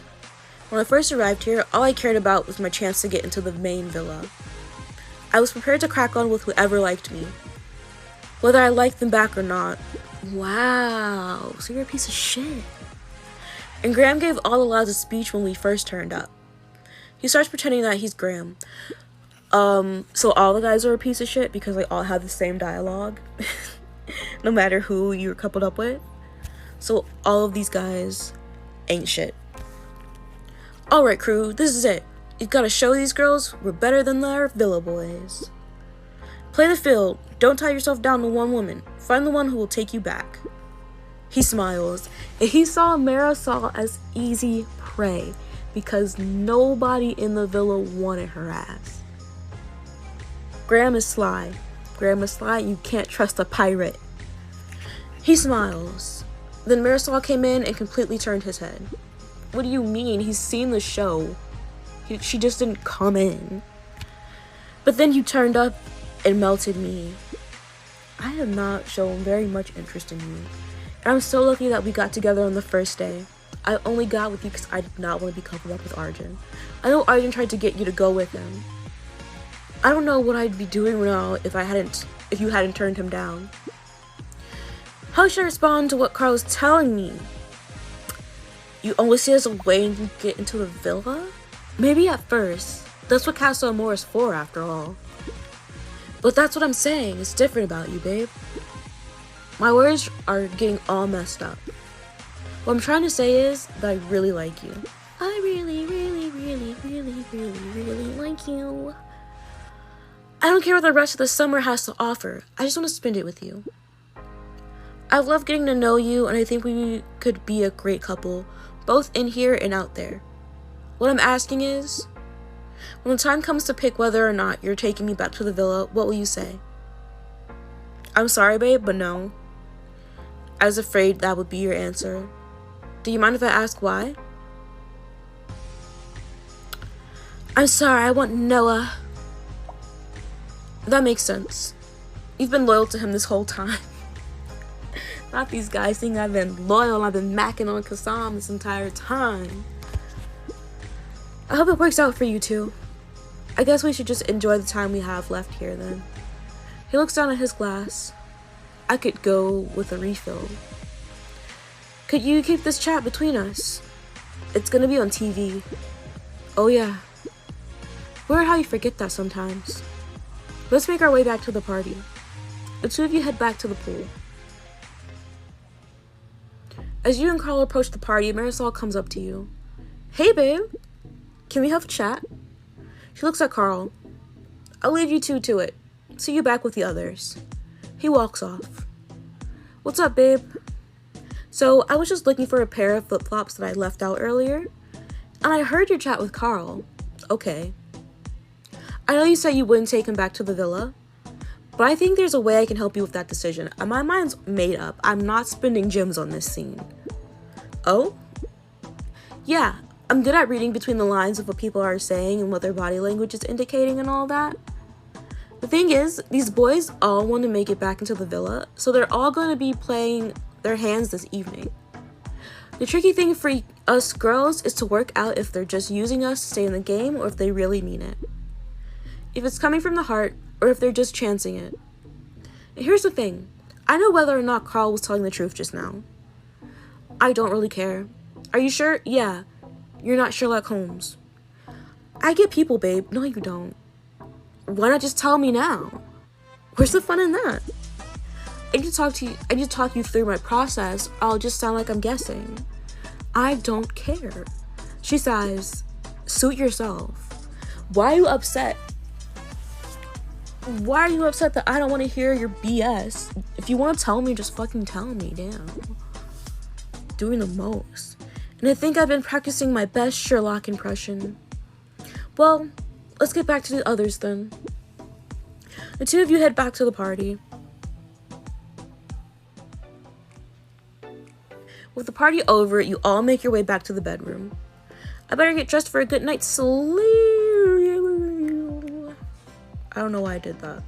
When I first arrived here, all I cared about was my chance to get into the main villa. I was prepared to crack on with whoever liked me. Whether I liked them back or not. Wow, so you're a piece of shit. And Graham gave all the lads a speech when we first turned up. He starts pretending that he's Graham. So all the guys are a piece of shit because they all have the same dialogue. No matter who you're coupled up with. So all of these guys ain't shit. Alright crew, this is it. You've gotta show these girls we're better than their villa boys. Play the field. Don't tie yourself down to one woman. Find the one who will take you back. He smiles, and he saw Marisol as easy prey because nobody in the villa wanted her ass. Graham is sly. Graham is sly, you can't trust a pirate. He smiles. Then Marisol came in and completely turned his head. What do you mean? He's seen the show. She just didn't come in. But then you turned up and melted me. I have not shown very much interest in you. And I'm so lucky that we got together on the first day. I only got with you because I did not want to be coupled up with Arjun. I know Arjun tried to get you to go with him. I don't know what I'd be doing now if you hadn't turned him down. How should I respond to what Carl is telling me? You only see us a way to get into the villa? Maybe at first. That's what Castle Amor is for, after all. But that's what I'm saying. It's different about you, babe. My words are getting all messed up. What I'm trying to say is that I really like you. I really, really, really, really, really, really like you. I don't care what the rest of the summer has to offer. I just want to spend it with you. I love getting to know you, and I think we could be a great couple, both in here and out there. What I'm asking is, when the time comes to pick whether or not you're taking me back to the villa, what will you say? I'm sorry, babe, but no. I was afraid that would be your answer. Do you mind if I ask why? I'm sorry, I want Noah. That makes sense. You've been loyal to him this whole time. Not these guys think I've been loyal and I've been macking on Kassam this entire time. I hope it works out for you two. I guess we should just enjoy the time we have left here then. He looks down at his glass. I could go with a refill. Could you keep this chat between us? It's gonna be on TV. Oh yeah. Weird how you forget that sometimes. Let's make our way back to the party. The two of you head back to the pool. As you and Carl approach the party, Marisol comes up to you. Hey babe, can we have a chat? She looks at Carl. I'll leave you two to it. See you back with the others. He walks off. What's up, babe? So, I was just looking for a pair of flip-flops that I left out earlier, and I heard your chat with Carl. Okay. I know you said you wouldn't take him back to the villa, but I think there's a way I can help you with that decision. And my mind's made up. I'm not spending gems on this scene. Oh? Yeah, I'm good at reading between the lines of what people are saying and what their body language is indicating and all that. The thing is, these boys all want to make it back into the villa, so they're all going to be playing their hands this evening. The tricky thing for us girls is to work out if they're just using us to stay in the game or if they really mean it. If it's coming from the heart or if they're just chancing it. And here's the thing. I know whether or not Carl was telling the truth just now. I don't really care. Are you sure? Yeah. You're not Sherlock Holmes. I get people, babe. No, you don't. Why not just tell me now? Where's the fun in that? I need to talk you through my process. I'll just sound like I'm guessing. I don't care. She sighs. Suit yourself. Why are you upset? Why are you upset that I don't want to hear your BS? If you want to tell me, just fucking tell me, damn. Doing the most. And I think I've been practicing my best Sherlock impression. Well, let's get back to the others then. The two of you head back to the party. With the party over, you all make your way back to the bedroom. I better get dressed for a good night's sleep. I don't know why I did that.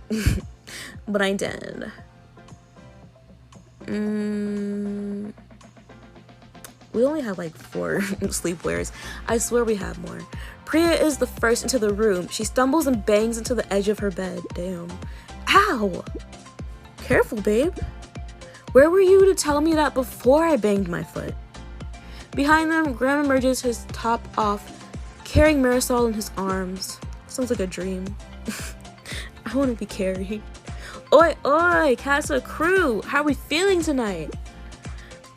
But I did. We only have like 4 sleepwears. I swear we have more. Priya is the first into the room. She stumbles and bangs into the edge of her bed. Damn. Ow! Careful, babe. Where were you to tell me that before I banged my foot? Behind them, Graham emerges, his top off, carrying Marisol in his arms. Sounds like a dream. I want to be carried. Oi, oi, Casa crew. How are we feeling tonight?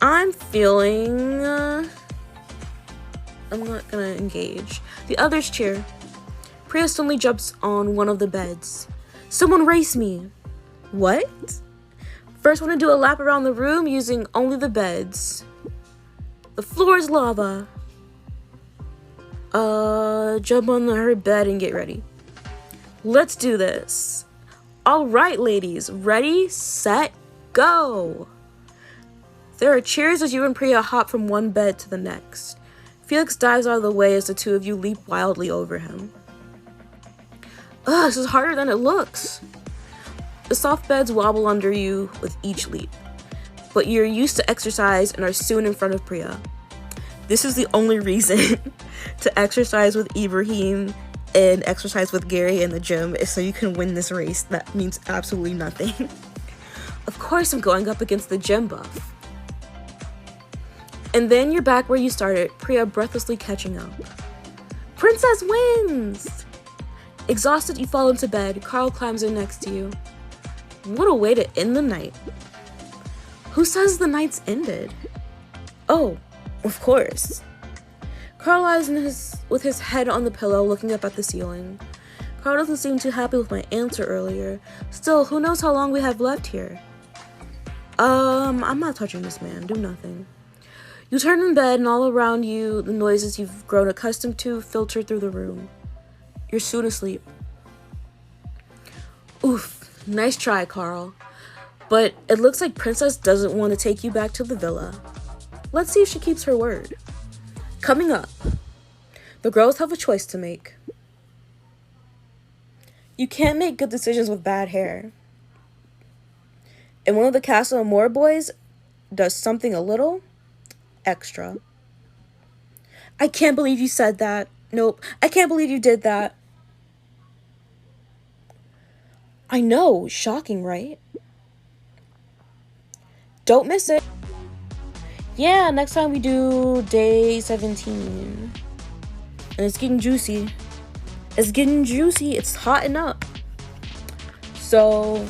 I'm feeling... I'm not gonna engage. The others cheer. Priya suddenly jumps on one of the beds. Someone race me. What? First, want to do a lap around the room using only the beds. The floor is lava. Jump on her bed and get ready. Let's do this. All right, ladies. Ready, set, go. There are cheers as you and Priya hop from one bed to the next. Felix dives out of the way as the two of you leap wildly over him. Ugh, this is harder than it looks. The soft beds wobble under you with each leap, but you're used to exercise and are soon in front of Priya. This is the only reason to exercise with Ibrahim and exercise with Gary in the gym is so you can win this race. That means absolutely nothing. Of course I'm going up against the gym buff. And then you're back where you started, Priya breathlessly catching up. Princess wins! Exhausted, you fall into bed. Carl climbs in next to you. What a way to end the night. Who says the night's ended? Oh, of course. Carl lies with his head on the pillow, looking up at the ceiling. Carl doesn't seem too happy with my answer earlier. Still, who knows how long we have left here? I'm not touching this man. Do nothing. You turn in bed, and all around you, the noises you've grown accustomed to filter through the room. You're soon asleep. Oof. Nice try, Carl. But it looks like Princess doesn't want to take you back to the villa. Let's see if she keeps her word. Coming up, the girls have a choice to make. You can't make good decisions with bad hair. And one of the Castle and More boys does something a little extra. I can't believe you said that. Nope, I can't believe you did that. I know, shocking, right? Don't miss it. Yeah, next time we do day 17. And it's getting juicy. It's getting juicy. It's hotting up. So,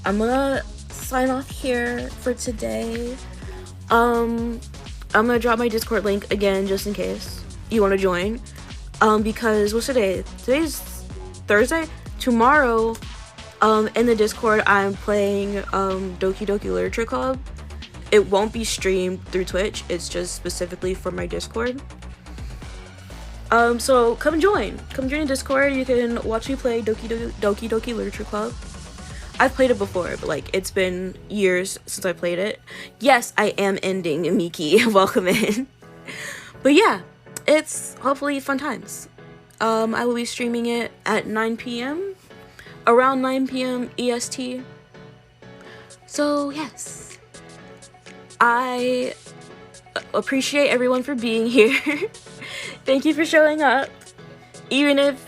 I'm gonna sign off here for today. I'm gonna drop my Discord link again just in case you want to join. Because what's today? Today's Thursday. Tomorrow, in the Discord, I'm playing Doki Doki Literature Club. It won't be streamed through Twitch. It's just specifically for my Discord. So come join. Come join the Discord. You can watch me play Doki Doki Literature Club. I've played it before, but like it's been years since I played it. Yes, I am ending Miki. Welcome in. But yeah, it's hopefully fun times. I will be streaming it at 9 p.m. Around 9 p.m. EST. So yes, I appreciate everyone for being here. Thank you for showing up. Even if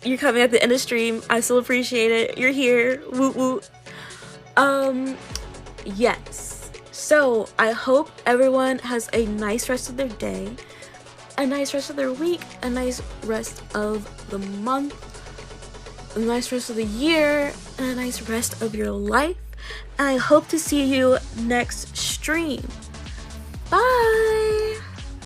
you're coming at the end of stream, I still appreciate it. You're here. Woot woot. Yes. So I hope everyone has a nice rest of their day, a nice rest of their week, a nice rest of the month, a nice rest of the year, and a nice rest of your life. and I hope to see you next stream. Bye!